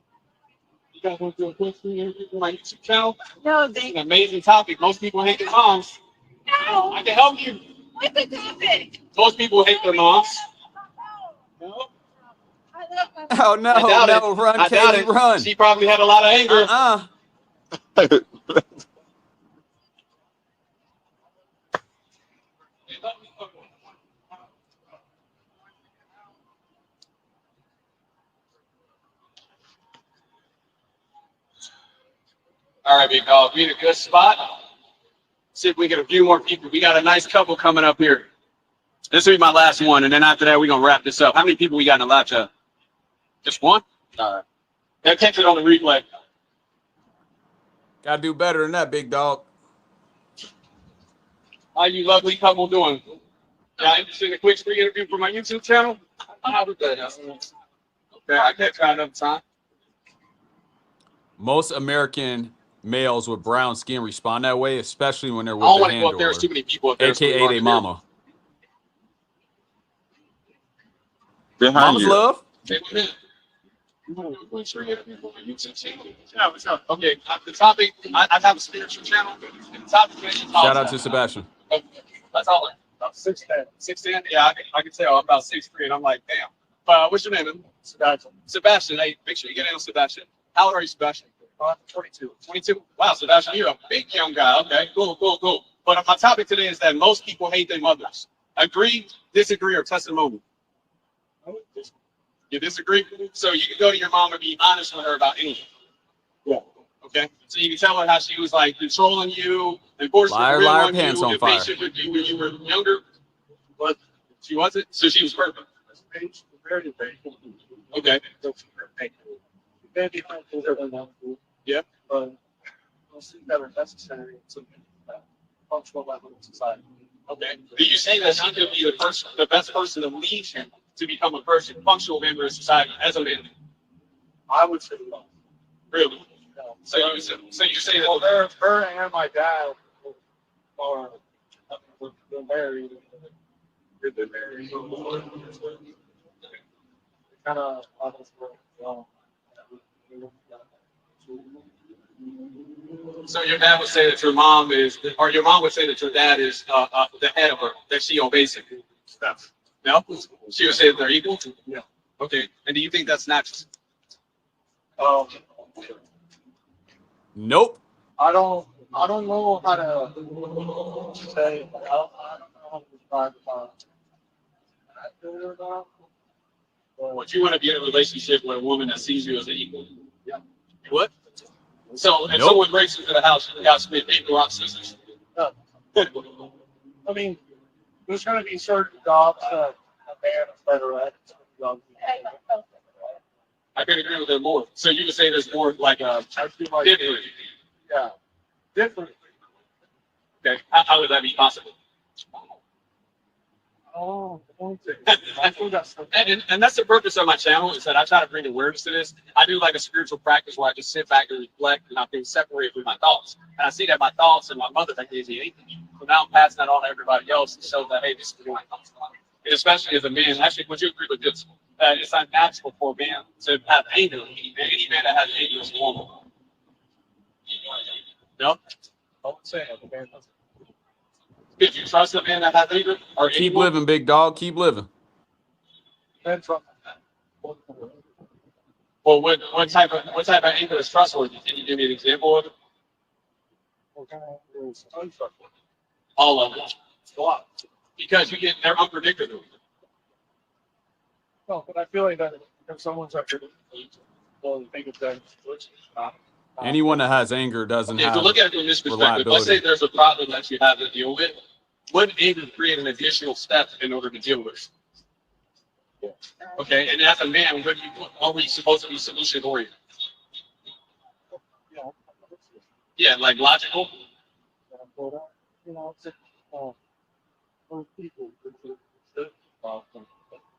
Speaker 6: guys want to do a quick screen interview for my YouTube channel? No, thank you. An amazing topic. Most people hate their moms. No. I can help you. What's the topic? Most people hate their moms. No.
Speaker 1: Oh, no, run, Katie, run.
Speaker 6: She probably had a lot of anger. All right, big dog. We in a good spot. See if we get a few more people. We got a nice couple coming up here. This will be my last one, and then after that, we're going to wrap this up. How many people we got in the live chat? Just one? All right. They'll catch it on the replay.
Speaker 1: Got to do better than that, big dog.
Speaker 6: How you lovely couple doing? Yeah, interested in a quick screen interview for my YouTube channel? Okay, I can't try another time.
Speaker 1: Most American males with brown skin respond that way, especially when they're with
Speaker 6: I don't
Speaker 1: the
Speaker 6: want to go up there. There's too many people up there.
Speaker 1: AKA they mama.
Speaker 3: Behind
Speaker 1: Mama's
Speaker 3: you.
Speaker 1: love.
Speaker 6: Okay, the topic, I have a spiritual channel. The topic is
Speaker 1: Shout out to Sebastian.
Speaker 6: That's all. About 6'10". 6'10"? Yeah, I can tell. I'm about 6'3", and I'm like, damn. What's your name, man? Sebastian. Sebastian. Hey, make sure you get in on Sebastian. How old are you, Sebastian? 22. 22? Wow, Sebastian, you're a big young guy. Okay, cool. But my topic today is that most people hate their mothers. Agree, disagree, or testimony? You disagree? So you can go to your mom and be honest with her about anything. Yeah. Okay. So you can tell her how she was like controlling you, and forcing
Speaker 1: liar,
Speaker 6: you
Speaker 1: pants on fire.
Speaker 6: with you when you were younger. But She wasn't? So she was perfect.
Speaker 7: Very, very.
Speaker 6: Okay.
Speaker 7: Maybe
Speaker 6: Yeah.
Speaker 7: but those things that are necessary to be functional level in society.
Speaker 6: Okay. Do you say that she could be the best person to lead him to become a person, functional member of society as a man?
Speaker 7: I would say no.
Speaker 6: Really?
Speaker 7: No.
Speaker 6: So you say
Speaker 7: Well,
Speaker 6: that
Speaker 7: her and my dad are they're married. They're married. Kind of
Speaker 6: so your dad would say that your mom is, or your mom would say that your dad is the head of her, that she obeys him. Stuff. No? She would say that they're equal?
Speaker 7: Yeah.
Speaker 6: Okay. And do you think that's natural?
Speaker 1: Nope.
Speaker 7: I don't know how to say. I don't know how to describe
Speaker 6: Would you want to be in a relationship with a woman that sees you as an equal?
Speaker 7: Yeah.
Speaker 6: What? So if
Speaker 1: Nope.
Speaker 6: someone breaks into the house, you got to spend paper, rock, scissors.
Speaker 7: I mean, there's going to be certain jobs that a man is better at.
Speaker 6: I could agree with that more. So you would say there's more like a
Speaker 7: I feel like
Speaker 6: different.
Speaker 7: yeah, different.
Speaker 6: Okay. How would that be possible?
Speaker 7: Oh, I feel that's
Speaker 6: And that's the purpose of my channel, is that I try to bring awareness to this. I do like a spiritual practice where I just sit back and reflect, and I can separate with my thoughts. And I see that my thoughts and my mother that gave me anything. So now I'm passing that on to everybody else to show that, hey, this is what my thoughts are. And especially as a man, actually, would you agree with this? That it's unnatural for a man to have anger. Any man that has anger is normal. No?
Speaker 7: I would say it, man.
Speaker 6: Did you trust a man that has anger? Or
Speaker 1: Keep
Speaker 6: anyone?
Speaker 1: living, big dog. Keep living.
Speaker 7: Depends on
Speaker 6: Well, what type of anger is trustworthy? Can you give me an example of it?
Speaker 7: what kind of is untrustworthy.
Speaker 6: All of it. A lot. Because they're unpredictable.
Speaker 7: No, but I feel like that if someone's unpredictable, well, you think of that.
Speaker 1: Anyone that has anger doesn't
Speaker 6: Okay,
Speaker 1: have
Speaker 6: so look at it from this perspective. Let's say
Speaker 1: reliability.
Speaker 6: there's a problem that you have to deal with. Wouldn't anger create an additional step in order to deal with? Okay, and as a man, what are you always supposed to be solution oriented?
Speaker 7: Yeah.
Speaker 6: Yeah, like logical.
Speaker 7: You know, it's for people.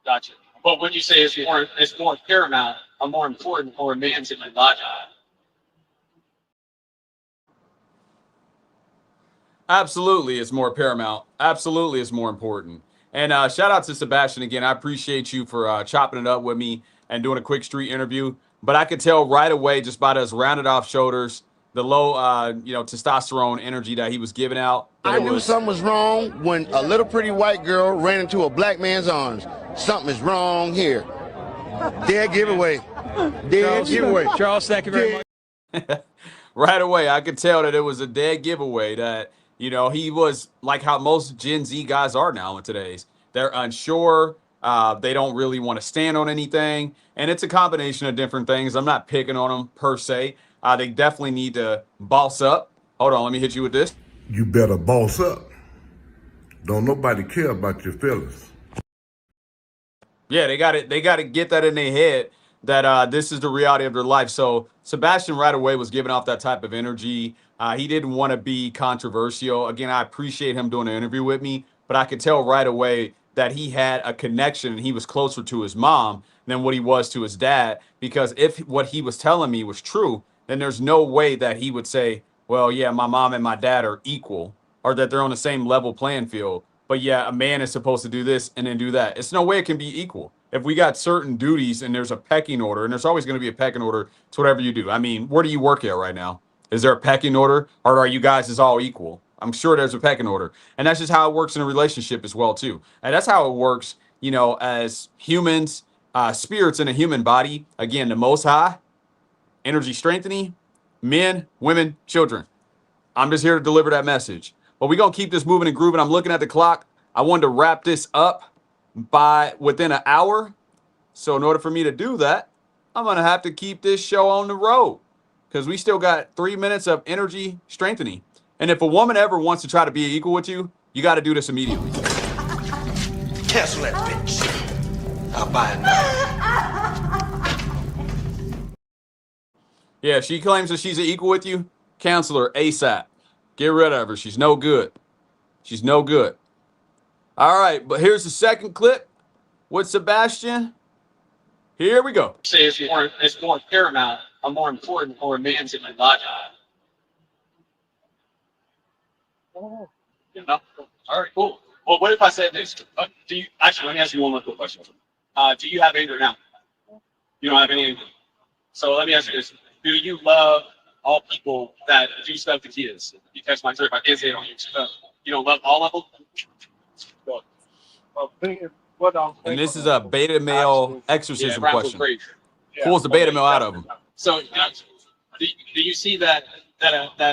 Speaker 6: Gotcha. But when you say it's more paramount or more important for a man to be logical.
Speaker 1: Absolutely, it's more paramount. Absolutely, it's more important. And shout out to Sebastian again. I appreciate you for chopping it up with me and doing a quick street interview. But I could tell right away, just by those rounded off shoulders, the low, testosterone energy that he was giving out.
Speaker 2: I knew something was wrong when a little pretty white girl ran into a black man's arms. Something is wrong here. Dead giveaway. Dead giveaway.
Speaker 8: Charles, thank you very much.
Speaker 1: Right away, I could tell that it was a dead giveaway that, he was like how most Gen Z guys are now in today's. They're unsure. They don't really want to stand on anything. And it's a combination of different things. I'm not picking on them per se. They definitely need to boss up. Hold on, let me hit you with this.
Speaker 9: You better boss up. Don't nobody care about your feelings.
Speaker 1: Yeah, they got it. They got to get that in their head that this is the reality of their life. So Sebastian right away was giving off that type of energy. He didn't want to be controversial. Again, I appreciate him doing an interview with me, but I could tell right away that he had a connection and he was closer to his mom than what he was to his dad. Because if what he was telling me was true, then there's no way that he would say, well, yeah, my mom and my dad are equal or that they're on the same level playing field. But yeah, a man is supposed to do this and then do that. It's no way it can be equal. If we got certain duties and there's a pecking order, and there's always going to be a pecking order to whatever you do. I mean, where do you work at right now? Is there a pecking order or are you guys just all equal? I'm sure there's a pecking order. And that's just how it works in a relationship as well, too. And that's how it works, as humans, spirits in a human body. Again, the Most High, energy strengthening, men, women, children. I'm just here to deliver that message. But we're going to keep this moving and grooving. I'm looking at the clock. I wanted to wrap this up within an hour. So in order for me to do that, I'm going to have to keep this show on the road because we still got 3 minutes of energy strengthening. And if a woman ever wants to try to be equal with you, you got to do this immediately.
Speaker 5: Cancel that bitch. I'll buy it now.
Speaker 1: Yeah, she claims that she's equal with you. Cancel her ASAP. Get rid of her. She's no good. She's no good. All right, but here's the second clip with Sebastian. Here we go.
Speaker 6: Say it's more paramount or more important for a man to be logical. You know? All right, cool. Well, what if I said this? Do you actually? Let me ask you one more quick question. Do you have anger now? You don't have any anger. So let me ask you this: do you love all people that do stuff to kids? You catch my drift. I can't say it on YouTube. You don't love all of them.
Speaker 1: And this is a beta male exorcism question. Pulls the beta male out of him.
Speaker 6: So, do you see that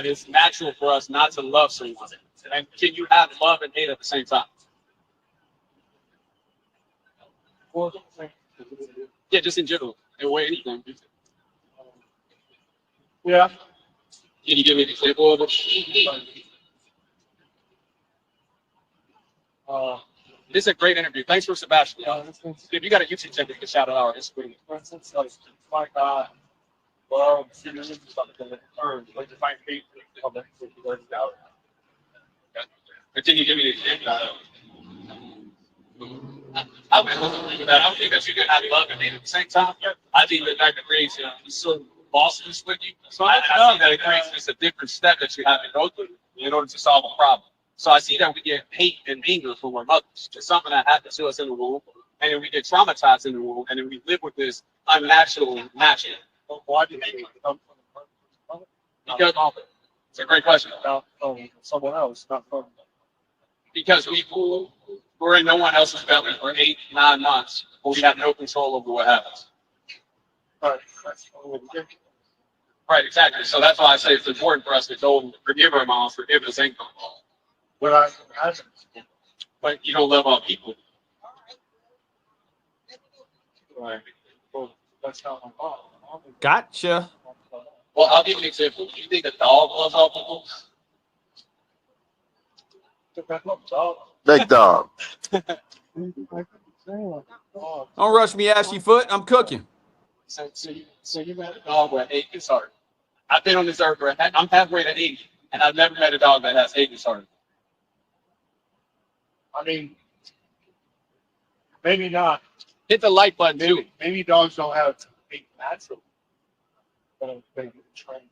Speaker 6: is natural for us not to love someone? And can you have love and hate at the same time? Yeah, just in general, in a way, anything.
Speaker 7: Yeah.
Speaker 6: Can you give me an example of it? This is a great interview. Thanks for Sebastian. If you got a YouTube channel, you can shout it out. It's great. For instance, like, my God, well, Can you give me an example? I would agree with that. I don't think that you can have love and hate at the same time. I think that creates some losses with you. So I see that it creates just a different step that you have to go through in order to solve a problem. So I see that we get hate and anger from our mothers. It's something that happened to us in the womb, and then we get traumatized in the womb, and then we live with this unnatural matching. Why do you hate come from the because it's a great question. About someone else, not from. Because we're in no one else's belly for 8, 9 months, but we have no control over what happens. Right, exactly. So that's why I say it's important for us to go forgive our moms, forgive us income. But you don't love all people. Right. Well, that's not my fault.
Speaker 1: Gotcha.
Speaker 6: Well, I'll give you an example. Do you think a dog loves all people?
Speaker 2: Big dog.
Speaker 1: Don't rush me, ashy foot. I'm cooking.
Speaker 6: So you met a dog with hate his heart. I've been on this earth where I'm halfway to 80, and I've never met a dog that has hate his heart.
Speaker 7: I mean, maybe not.
Speaker 6: Hit the like button too.
Speaker 7: Maybe dogs don't have hate natural. But they can train.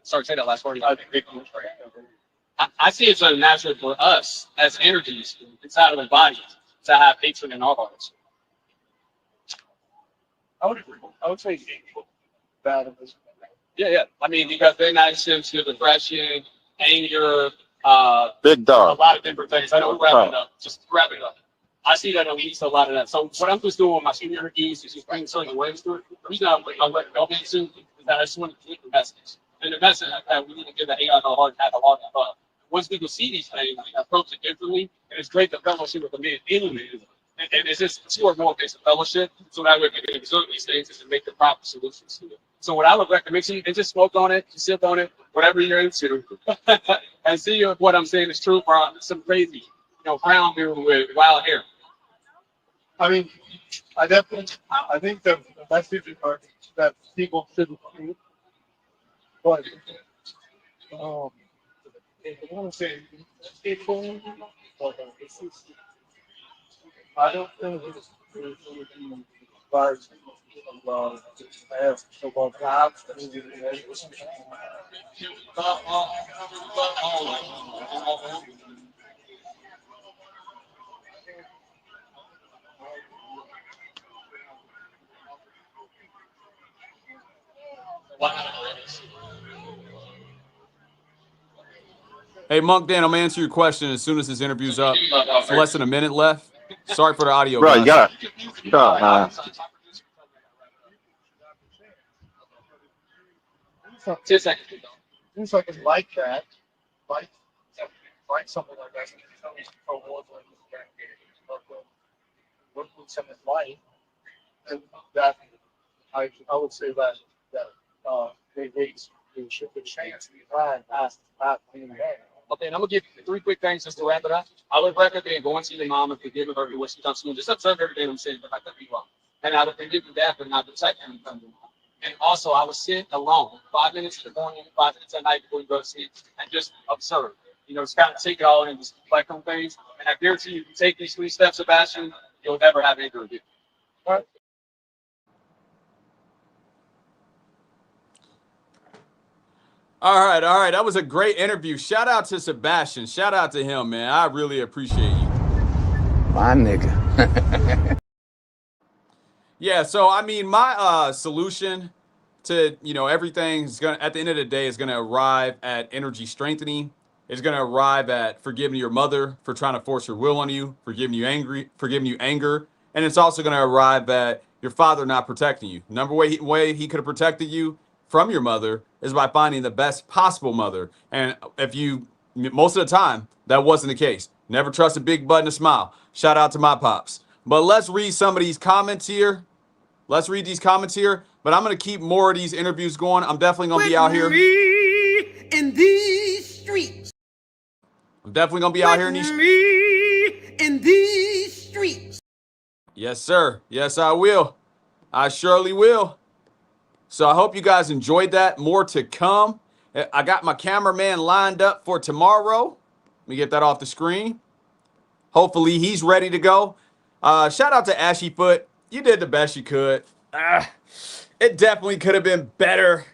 Speaker 6: Sorry, say that last word. I think they can train. I see it's unnatural for us as energies inside of the body to have hatred in our hearts.
Speaker 7: I would agree. I would say bad in this.
Speaker 6: Yeah. I mean, because they're not sensitive to depression, anger,
Speaker 2: Big dog.
Speaker 6: a lot of different things. I don't wrap it up. Just wrap it up. I see that at least a lot of that. So what I'm just doing with my senior interviews is just bringing certain ways to it. The reason I'm letting go soon is that I just want to get the message. And the message that we need to give the AI no heart, have a heart and love. Once people see these things, we approach it differently, and it's great to fellowship with the man anyway. And it's just 2 or more days of fellowship, so that way we can observe these things and make the proper solutions to it. So what I would recommend you is just smoke on it, just sip on it, whatever you're into, and see if what I'm saying is true for some crazy, brown people with wild hair.
Speaker 7: I mean, I think the message is that people shouldn't see. But I want to say people. I don't think it's large. I have so much jobs.
Speaker 1: Hey, Monk Dan, I'm going to answer your question as soon as this interview's up. It's less than a minute left. Sorry for the audio,
Speaker 2: Bro,
Speaker 1: guys.
Speaker 2: you got it.
Speaker 6: 2 seconds.
Speaker 7: Seems like it's like that. Like something like that. What was in his life, and that I would say that they should be chance to be fine past being there.
Speaker 6: Okay, and I'm gonna give you 3 quick things just to wrap it up. I would recommend going to your mom and forgiving her for what she done to you. Just observe everything I'm saying, but I could be wrong. And I would forgive you that, but not the second from you. And also, I would sit alone 5 minutes in the morning, 5 minutes at night before you go to sleep, and just observe. Just kind of take it all in, just reflect on things. And I guarantee you, if you take these 3 steps, Sebastian, you'll never have anger again. All right.
Speaker 1: All right. That was a great interview. Shout out to Sebastian. Shout out to him, man. I really appreciate you.
Speaker 5: My nigga.
Speaker 1: Yeah, so I mean, my solution to everything's gonna at the end of the day is gonna arrive at energy strengthening. It's gonna arrive at forgiving your mother for trying to force her will on you, forgiving you anger, and it's also gonna arrive at your father not protecting you. Number way he could have protected you from your mother is by finding the best possible mother. And most of the time that wasn't the case. Never trust a big butt and a smile. Shout out to my pops. But let's read some of these comments here. Let's read these comments here, but I'm going to keep more of these interviews going. I'm definitely going to be out here.
Speaker 8: In these streets.
Speaker 1: I'm definitely going to be out here
Speaker 8: in these streets.
Speaker 1: Yes, sir. Yes, I will. I surely will. So I hope you guys enjoyed that. More to come. I got my cameraman lined up for tomorrow. Let me get that off the screen. Hopefully he's ready to go. Shout out to Ashy Foot. You did the best you could. It definitely could have been better,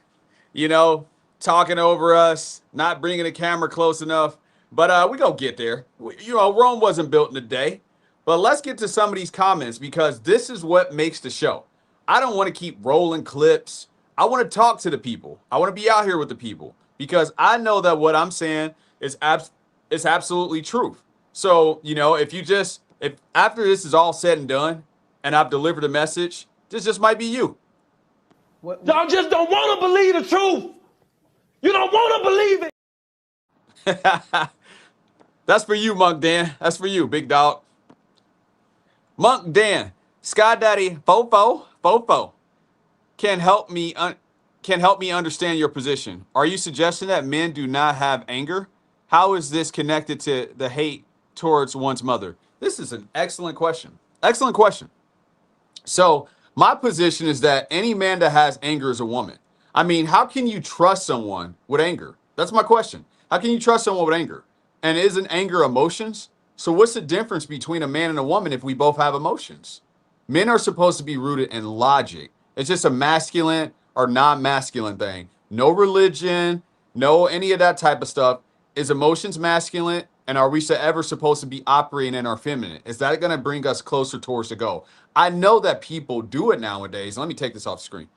Speaker 1: talking over us, not bringing the camera close enough. But we gonna get there. Rome wasn't built in a day. But let's get to some of these comments because this is what makes the show. I don't want to keep rolling clips. I want to talk to the people. I want to be out here with the people because I know that what I'm saying is absolutely truth. So, if after this is all said and done, and I've delivered a message, this just might be you.
Speaker 8: Y'all just don't want to believe the truth. You don't want to believe it.
Speaker 1: That's for you, Monk Dan. That's for you, big dog. Monk Dan, Sky Daddy Fofo can help me understand your position. Are you suggesting that men do not have anger? How is this connected to the hate towards one's mother? This is an excellent question. Excellent question. So my position is that any man that has anger is a woman. I mean, how can you trust someone with anger? That's my question. How can you trust someone with anger? And isn't anger emotions? So what's the difference between a man and a woman if we both have emotions? Men are supposed to be rooted in logic. It's just a masculine or non-masculine thing. No religion, no any of that type of stuff. Is emotions masculine? And are we ever supposed to be operating in our feminine? Is that going to bring us closer towards the goal? I know that people do it nowadays. Let me take this off screen.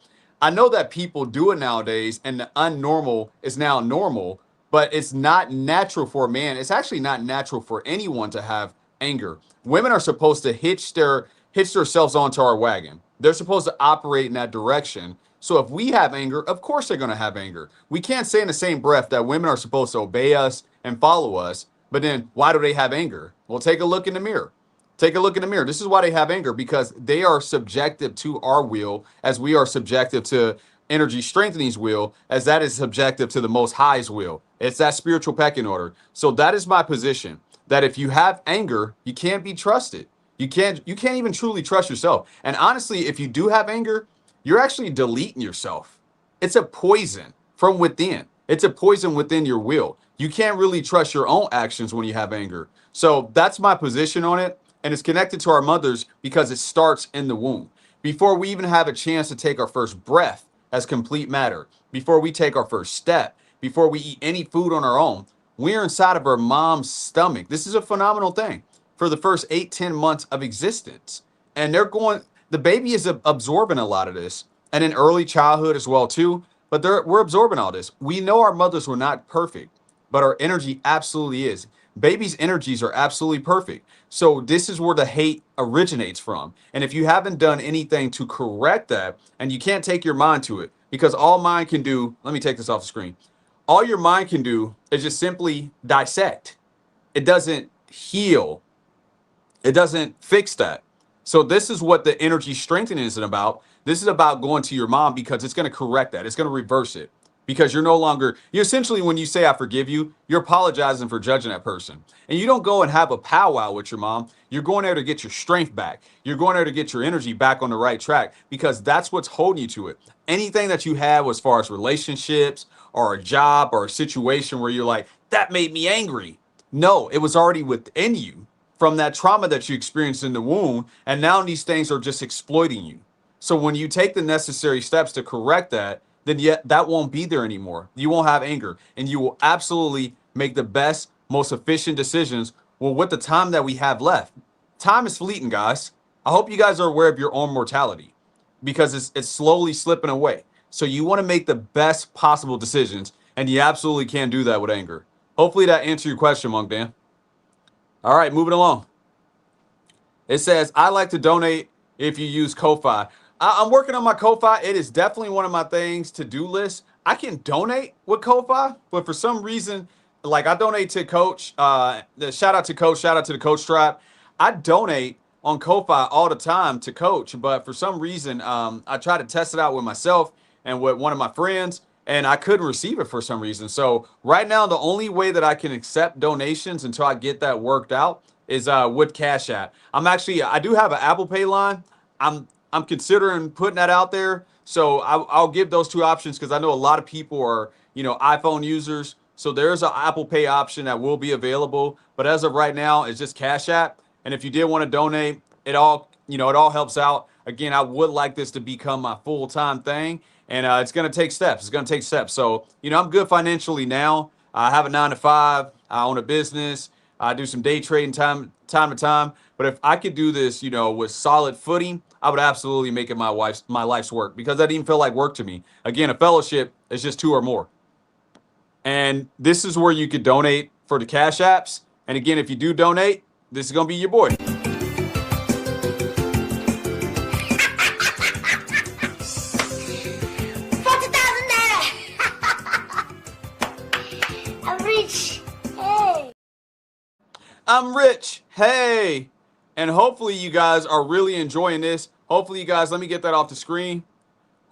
Speaker 1: I know that people do it nowadays, and the unnormal is now normal, but it's not natural for a man. It's actually not natural for anyone to have anger. Women are supposed to hitch themselves onto our wagon. They're supposed to operate in that direction. So if we have anger, of course they're going to have anger. We can't say in the same breath that women are supposed to obey us and follow us. But then why do they have anger? Well, take a look in the mirror. Take a look in the mirror. This is why they have anger, because they are subjective to our will as we are subjective to energy strengthening's will, as that is subjective to the Most High's will. It's that spiritual pecking order. So that is my position, that if you have anger, you can't be trusted. You can't even truly trust yourself. And honestly, if you do have anger, you're actually deleting yourself. It's a poison from within. It's a poison within your will. You can't really trust your own actions when you have anger. So that's my position on it. And it's connected to our mothers because it starts in the womb. Before we even have a chance to take our first breath as complete matter, before we take our first step, before we eat any food on our own, we're inside of our mom's stomach. This is a phenomenal thing for the first 8-10 months of existence. And the baby is absorbing a lot of this, and in early childhood as well too. But we're absorbing all this. We know our mothers were not perfect, but our energy absolutely is. Babies' energies are absolutely perfect. So this is where the hate originates from. And if you haven't done anything to correct that, and you can't take your mind to it, because all mind can do, let me take this off the screen. All your mind can do is just simply dissect. It doesn't heal. It doesn't fix that. So this is what the energy strengthening is about. This is about going to your mom because it's going to correct that. It's going to reverse it. because you're no longer, you essentially, when you say I forgive you, you're apologizing for judging that person. And you don't go and have a powwow with your mom. You're going there to get your strength back. You're going there to get your energy back on the right track, because that's what's holding you to it. Anything that you have as far as relationships or a job or a situation where you're like, that made me angry. No, it was already within you from that trauma that you experienced in the womb. And now these things are just exploiting you. So when you take the necessary steps to correct that, then yet that won't be there anymore. You won't have anger, and you will absolutely make the best, most efficient decisions. Well, with the time that we have left, time is fleeting, guys. I hope you guys are aware of your own mortality, because it's slowly slipping away. So you want to make the best possible decisions, and you absolutely can do that with anger. Hopefully that answered your question, Monk Dan. All right, moving along. It says, I like to donate if you use Ko-Fi. I'm working on my Ko-Fi. It is definitely one of my things to-do list. I can donate with Ko-Fi, but for some reason, like I donate to Coach. Shout out to Coach. Shout out to the Coach Tribe. I donate on Ko-Fi all the time to Coach, but for some reason, I tried to test it out with myself and with one of my friends, and I couldn't receive it for some reason. So right now, the only way that I can accept donations until I get that worked out is with Cash App. I do have an Apple Pay line. I'm considering putting that out there. So I'll give those two options, because I know a lot of people are, iPhone users. So there's an Apple Pay option that will be available. But as of right now, it's just Cash App. And if you did want to donate, it all helps out. Again, I would like this to become my full-time thing. And it's going to take steps. It's going to take steps. So, I'm good financially now. I have a 9-to-5. I own a business. I do some day trading time to time. But if I could do this, with solid footing, I would absolutely make it my life's work, because that didn't feel like work to me. Again, a fellowship is just 2 or more. And this is where you could donate for the Cash Apps. And again, if you do donate, this is going to be your boy. I'm rich. Hey. And hopefully you guys are really enjoying this. Hopefully you guys, let me get that off the screen.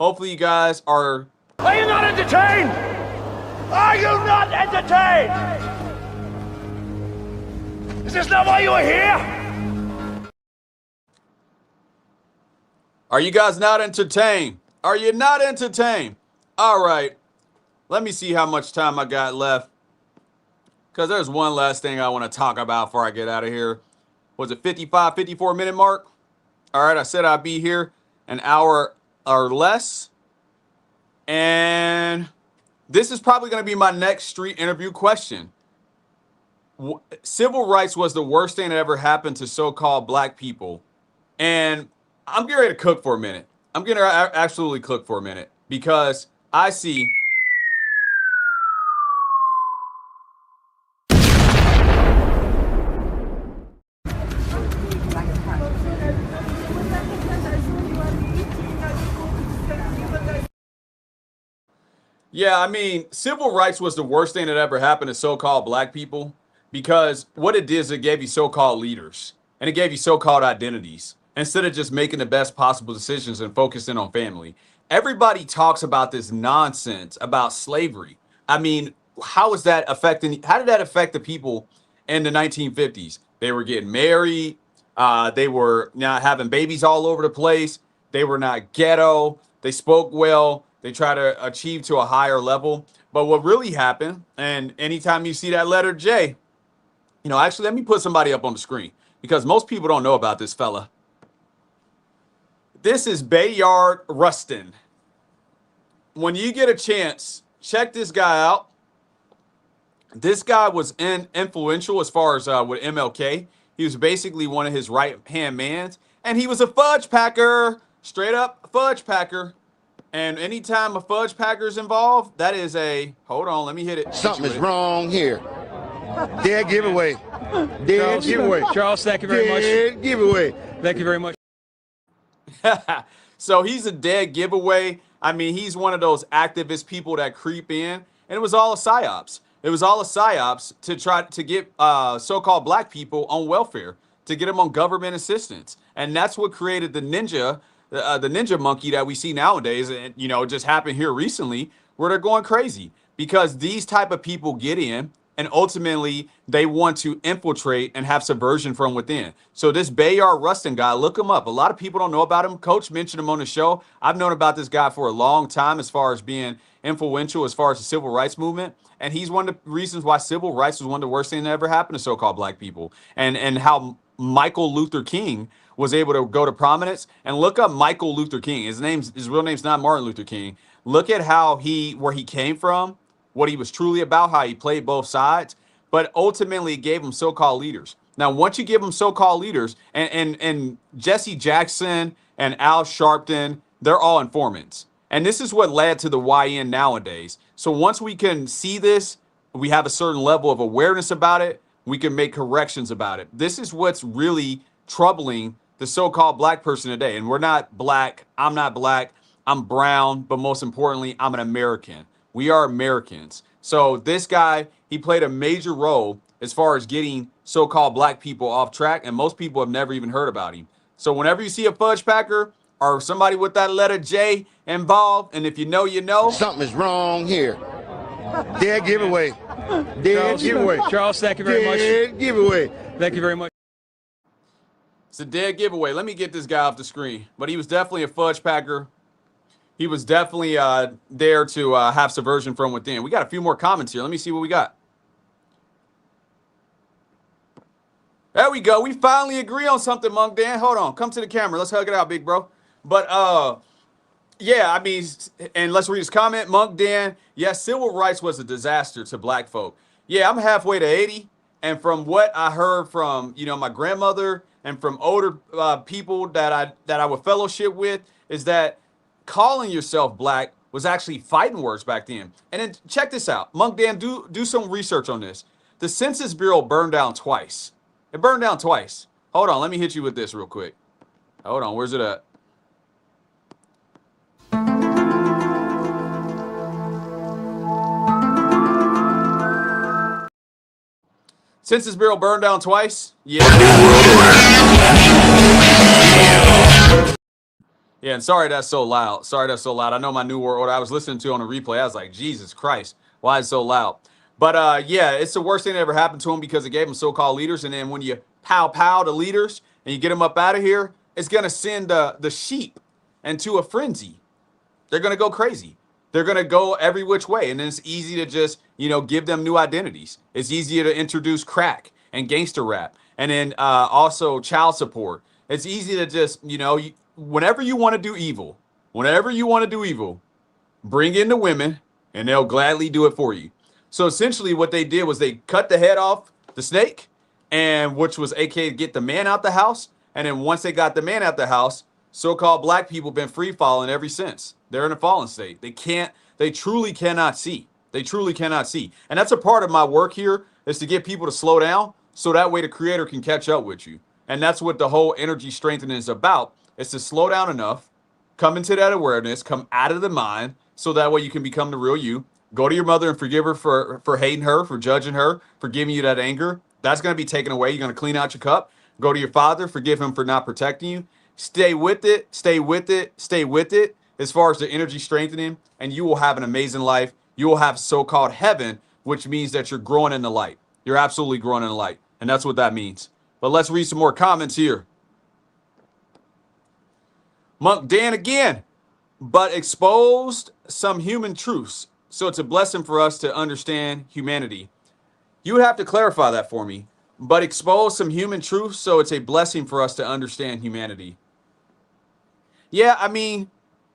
Speaker 1: Hopefully you guys are...
Speaker 8: Are you not entertained? Are you not entertained? Is this not why you are here?
Speaker 1: Are you guys not entertained? Are you not entertained? All right. Let me see how much time I got left, because there's one last thing I want to talk about before I get out of here. Was it 54 minute mark? All right, I said I'd be here an hour or less. And this is probably going to be my next street interview question. Civil rights was the worst thing that ever happened to so-called black people. And I'm getting ready to cook for a minute. I'm going to absolutely cook for a minute, because I see... Yeah, I mean, civil rights was the worst thing that ever happened to so-called black people, because what it did is it gave you so-called leaders, and it gave you so-called identities, instead of just making the best possible decisions and focusing on family. Everybody talks about this nonsense about slavery. I mean, how did that affect the people in the 1950s? They were getting married. They were not having babies all over the place. They were not ghetto. They spoke well. They try to achieve to a higher level. But what really happened, and anytime you see that letter J, actually, let me put somebody up on the screen, because most people don't know about this fella. This is Bayard Rustin. When you get a chance, check this guy out. This guy was influential as far as with MLK. He was basically one of his right-hand mans, and he was a fudge packer, straight up fudge packer. And anytime a fudge packer is involved, that is hold on, let me hit it.
Speaker 2: Something is wrong here. Dead giveaway. Dead giveaway.
Speaker 10: Charles, thank you very much.
Speaker 2: Dead giveaway.
Speaker 10: Thank you very much.
Speaker 1: So he's a dead giveaway. I mean, he's one of those activist people that creep in, and it was all a psyops. It was all a psyops to try to get so-called black people on welfare, to get them on government assistance. And that's what created the ninja monkey that we see nowadays. And, it just happened here recently where they're going crazy because these type of people get in and ultimately they want to infiltrate and have subversion from within. So this Bayard Rustin guy, look him up. A lot of people don't know about him. Coach mentioned him on the show. I've known about this guy for a long time as far as being influential as far as the civil rights movement. And he's one of the reasons why civil rights was one of the worst things that ever happened to so-called black people. And how Michael Luther King was able to go to prominence. And look up Michael Luther King. His real name's not Martin Luther King. Look at where he came from, what he was truly about, how he played both sides, but ultimately it gave him so-called leaders. Now, once you give them so-called leaders, and Jesse Jackson and Al Sharpton, they're all informants. And this is what led to the YN nowadays. So once we can see this, we have a certain level of awareness about it, we can make corrections about it. This is what's really troubling the so-called black person today. And we're not black. I'm not black. I'm brown. But most importantly, I'm an American. We are Americans. So this guy, he played a major role as far as getting so-called black people off track. And most people have never even heard about him. So whenever you see a fudge packer or somebody with that letter J involved, and if you know, you know.
Speaker 2: Something is wrong here. Dead giveaway. Dead giveaway.
Speaker 10: Charles, thank you very much.
Speaker 2: Dead giveaway.
Speaker 10: Thank you very much.
Speaker 1: It's a dead giveaway. Let me get this guy off the screen. But he was definitely a fudge packer. He was definitely there to have subversion from within. We got a few more comments here. Let me see what we got. There we go. We finally agree on something, Monk Dan. Hold on. Come to the camera. Let's hug it out, big bro. But, yeah, I mean, and let's read his comment. Monk Dan, yes, civil rights was a disaster to black folk. Yeah, I'm halfway to 80. And from what I heard from, my grandmother and from older people that I would fellowship with is that calling yourself black was actually fighting words back then. And then check this out. Monk Dan, do some research on this. The Census Bureau burned down twice. It burned down twice. Hold on. Let me hit you with this real quick. Hold on. Where's it at? Census Bureau burned down twice? Yeah. Yeah, and sorry that's so loud. Sorry that's so loud. I know my New World Order I was listening to on a replay. I was like, Jesus Christ, why is it so loud? But yeah, it's the worst thing that ever happened to him because it gave him so-called leaders. And then when you pow the leaders and you get them up out of here, it's going to send the sheep into a frenzy. They're going to go crazy. They're going to go every which way. And then it's easy to just, give them new identities. It's easier to introduce crack and gangster rap. And then also child support. It's easy to just, whenever you want to do evil, bring in the women and they'll gladly do it for you. So essentially what they did was they cut the head off the snake, and which was AKA get the man out the house. And then once they got the man out the house, so-called black people been free falling ever since. They're in a fallen state. They truly cannot see. They truly cannot see. And that's a part of my work here is to get people to slow down so that way the creator can catch up with you. And that's what the whole energy strengthening is about. It's to slow down enough, come into that awareness, come out of the mind, so that way you can become the real you. Go to your mother and forgive her for hating her, for judging her, for giving you that anger. That's going to be taken away. You're going to clean out your cup. Go to your father, forgive him for not protecting you. Stay with it, stay with it, stay with it as far as the energy strengthening, and you will have an amazing life. You will have so-called heaven, which means that you're growing in the light. You're absolutely growing in the light, and that's what that means. But let's read some more comments here. Monk Dan again, but exposed some human truths. So it's a blessing for us to understand humanity. You would have to clarify that for me. But expose some human truths, so it's a blessing for us to understand humanity. Yeah, I mean,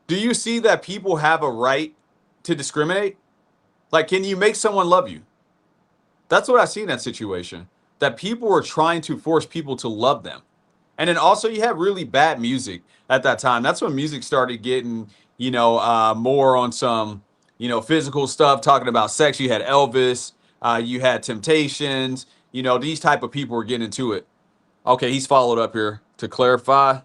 Speaker 1: do you see that people have a right to discriminate? Like, can you make someone love you? That's what I see in that situation. That people were trying to force people to love them. And then also you had really bad music at that time. That's when music started getting, more on some, physical stuff, talking about sex. You had Elvis, you had Temptations, these type of people were getting into it. Okay, he's followed up here to clarify.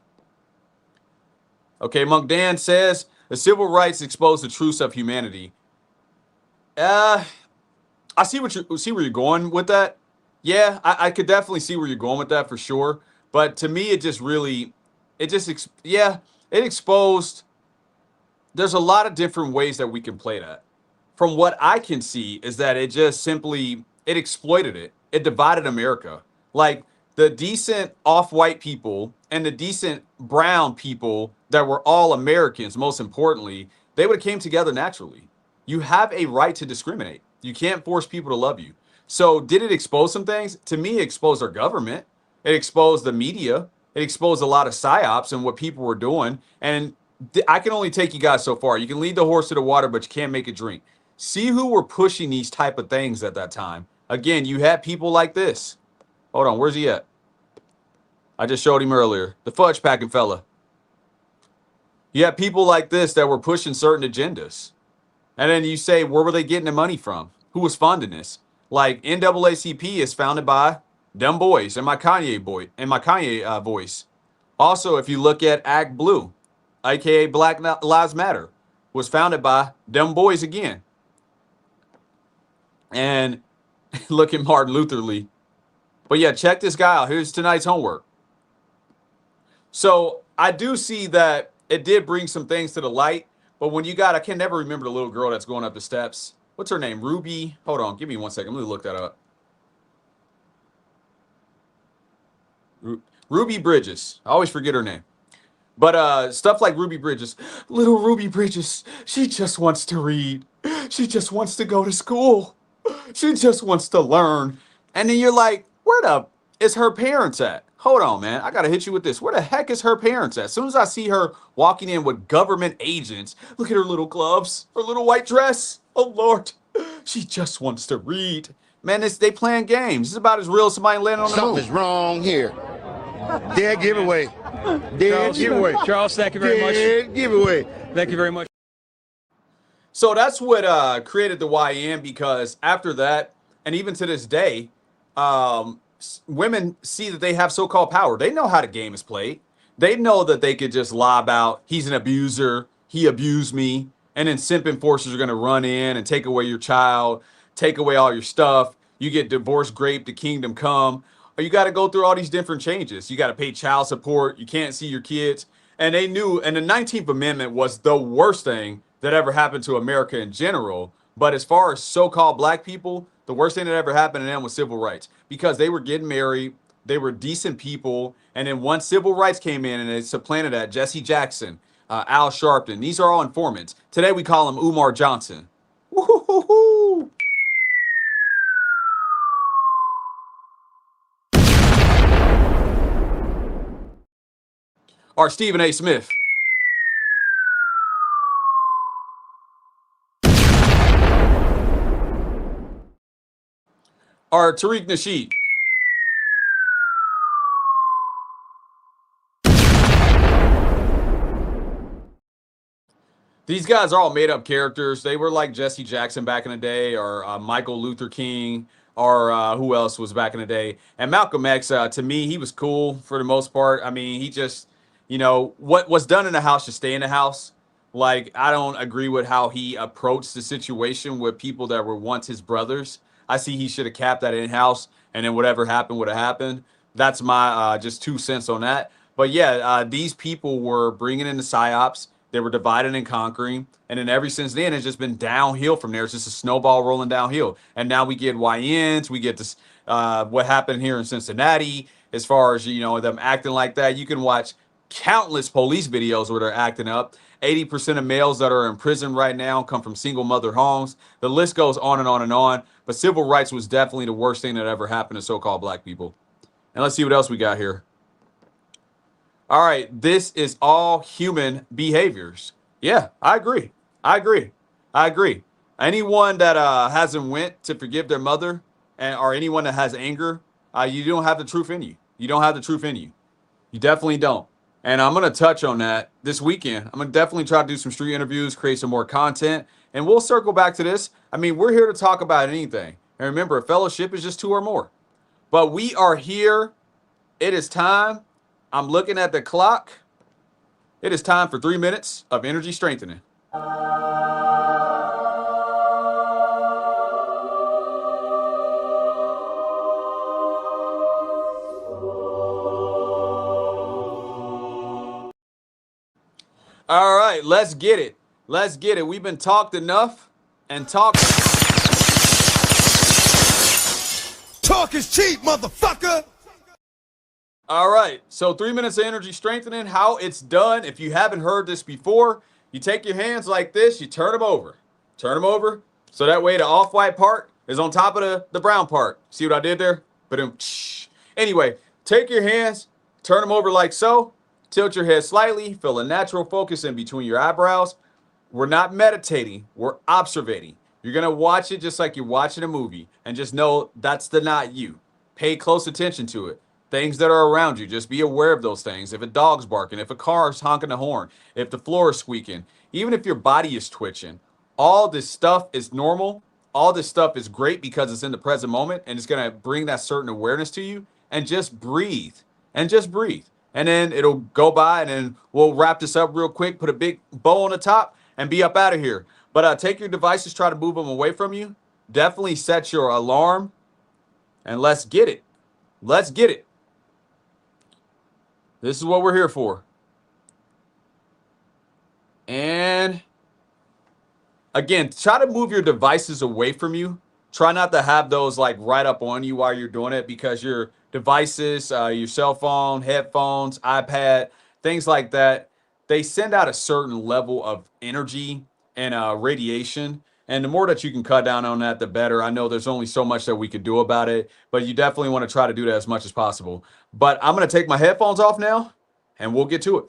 Speaker 1: Okay, Monk Dan says, the civil rights expose the truths of humanity. I see where you're going with that. Yeah, I could definitely see where you're going with that for sure. But to me, it exposed. There's a lot of different ways that we can play that. from what I can see, is that it just simply it exploited it. It divided America. Like the decent off-white people and the decent brown people that were all Americans, most importantly, they would have came together naturally. You have a right to discriminate. You can't force people to love you. So did it expose some things? To me, it exposed our government. It exposed the media. It exposed a lot of psyops and what people were doing. And I can only take you guys so far. You can lead the horse to the water, but you can't make it drink. See who were pushing these type of things at that time. Again, you had people like this. Hold on, where's he at? I just showed him earlier. The fudge packing fella. You had people like this that were pushing certain agendas. And then you say, where were they getting the money from? Who was funding this? Like NAACP is founded by them boys and my Kanye voice. Also, if you look at Act Blue, aka Black Lives Matter, was founded by them boys again. And look at Martin Luther Lee. But yeah, check this guy out. Here's tonight's homework. So I do see that it did bring some things to the light. But when you got, I can never remember the little girl that's going up the steps. What's her name? Ruby. Hold on. Give me 1 second. Let me look that up. Ruby Bridges. I always forget her name. But stuff like Ruby Bridges. Little Ruby Bridges. She just wants to read. She just wants to go to school. She just wants to learn. And then you're like, where the is her parents at? Hold on, man. I got to hit you with this. Where the heck is her parents at? As soon as I see her walking in with government agents, look at her little gloves, her little white dress. Oh, Lord. She just wants to read. Man, they playing games. It's about as real as somebody landing on the moon.
Speaker 2: Something's wrong here. Dead giveaway. Dead giveaway.
Speaker 10: Charles, thank you very much.
Speaker 2: Dead giveaway.
Speaker 10: Thank you very much.
Speaker 1: So that's what created the YN, because after that, and even to this day, women see that they have so-called power. They know how the game is played. They know that they could just lob out, he's an abuser, he abused me, and then simp enforcers are going to run in and take away your child, take away all your stuff. You get divorced, raped, the kingdom come. Or you got to go through all these different changes. You got to pay child support. You can't see your kids. And they knew, and the 19th Amendment was the worst thing that ever happened to America in general. But as far as so-called black people, the worst thing that ever happened to them was civil rights, because they were getting married, they were decent people, and then once civil rights came in and it supplanted that, Jesse Jackson, Al Sharpton, these are all informants. Today we call him Umar Johnson. Woo-hoo-hoo-hoo. Or Stephen A. Smith. Or Tariq Nasheed. These guys are all made up characters. They were like Jesse Jackson back in the day, or Michael Luther King, or who else was back in the day. And Malcolm X, to me, he was cool for the most part. I mean, he just, what's done in the house should stay in the house. Like, I don't agree with how he approached the situation with people that were once his brothers. I see he should have capped that in-house, and then whatever happened would have happened. That's my just 2 cents on that. But yeah, these people were bringing in the psyops. They were dividing and conquering. And then ever since then, it's just been downhill from there. It's just a snowball rolling downhill. And now we get YNs. We get this, what happened here in Cincinnati, as far as, them acting like that. You can watch countless police videos where they're acting up. 80% of males that are in prison right now come from single mother homes. The list goes on and on and on. But civil rights was definitely the worst thing that ever happened to so-called black people. And let's see what else we got here. All right, this is all human behaviors. Yeah, I agree. Anyone that hasn't went to forgive their mother, or anyone that has anger, you don't have the truth in you. You don't have the truth in you. You definitely don't. And I'm going to touch on that this weekend. I'm going to definitely try to do some street interviews, create some more content, and we'll circle back to this. I mean, we're here to talk about anything. And remember, a fellowship is just 2 or more. But we are here. It is time. I'm looking at the clock. It is time for 3 minutes of energy strengthening. All right, let's get it. We've been talked enough. and talk.
Speaker 10: Talk is cheap, motherfucker.
Speaker 1: All right, so 3 minutes of energy strengthening, how it's done. If you haven't heard this before, you take your hands like this, you turn them over. Turn them over, so that way the off-white part is on top of the brown part. See what I did there? But anyway, take your hands, turn them over like so, tilt your head slightly, feel a natural focus in between your eyebrows. We're not meditating, we're observating. You're gonna watch it just like you're watching a movie, and just know that's the not you. Pay close attention to it. Things that are around you, just be aware of those things. If a dog's barking, if a car is honking the horn, if the floor is squeaking, even if your body is twitching, all this stuff is normal. All this stuff is great because it's in the present moment and it's gonna bring that certain awareness to you. And just breathe. And just breathe. And then it'll go by, and then we'll wrap this up real quick, put a big bow on the top, and be up out of here. But take your devices, try to move them away from you. Definitely set your alarm, and let's get it. Let's get it. This is what we're here for. And again, try to move your devices away from you. Try not to have those like right up on you while you're doing it, because your devices, your cell phone, headphones, iPad, things like that, they send out a certain level of energy and radiation. And the more that you can cut down on that, the better. I know there's only so much that we could do about it, but you definitely want to try to do that as much as possible. But I'm going to take my headphones off now, and we'll get to it.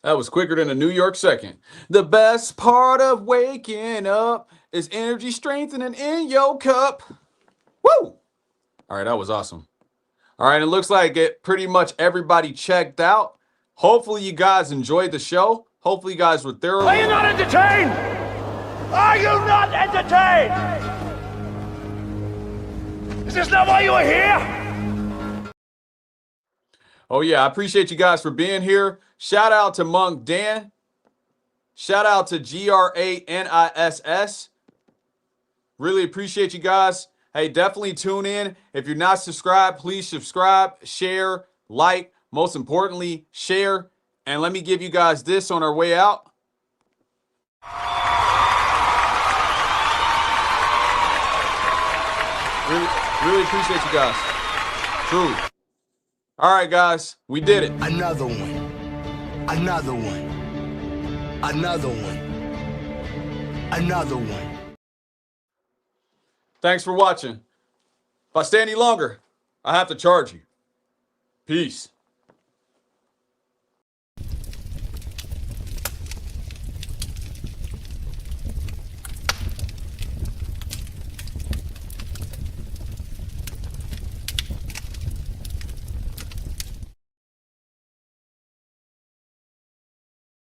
Speaker 1: That was quicker than a New York second. The best part of waking up is energy strengthening in your cup. Woo! All right, that was awesome. All right, it looks like pretty much everybody checked out. Hopefully you guys enjoyed the show. Hopefully you guys were thoroughly...
Speaker 8: Are you not entertained? Are you not entertained? Is this not why you are here?
Speaker 1: Oh, yeah, I appreciate you guys for being here. Shout out to Monk Dan. Shout out to GRANISS. Really appreciate you guys. Hey, definitely tune in. If you're not subscribed, please subscribe, share, like. Most importantly, share. And let me give you guys this on our way out. Really appreciate you guys. Truly. All right, guys, we did it.
Speaker 10: Another one. Another one. Another one. Another one.
Speaker 1: Thanks for watching. If I stay any longer, I have to charge you. Peace.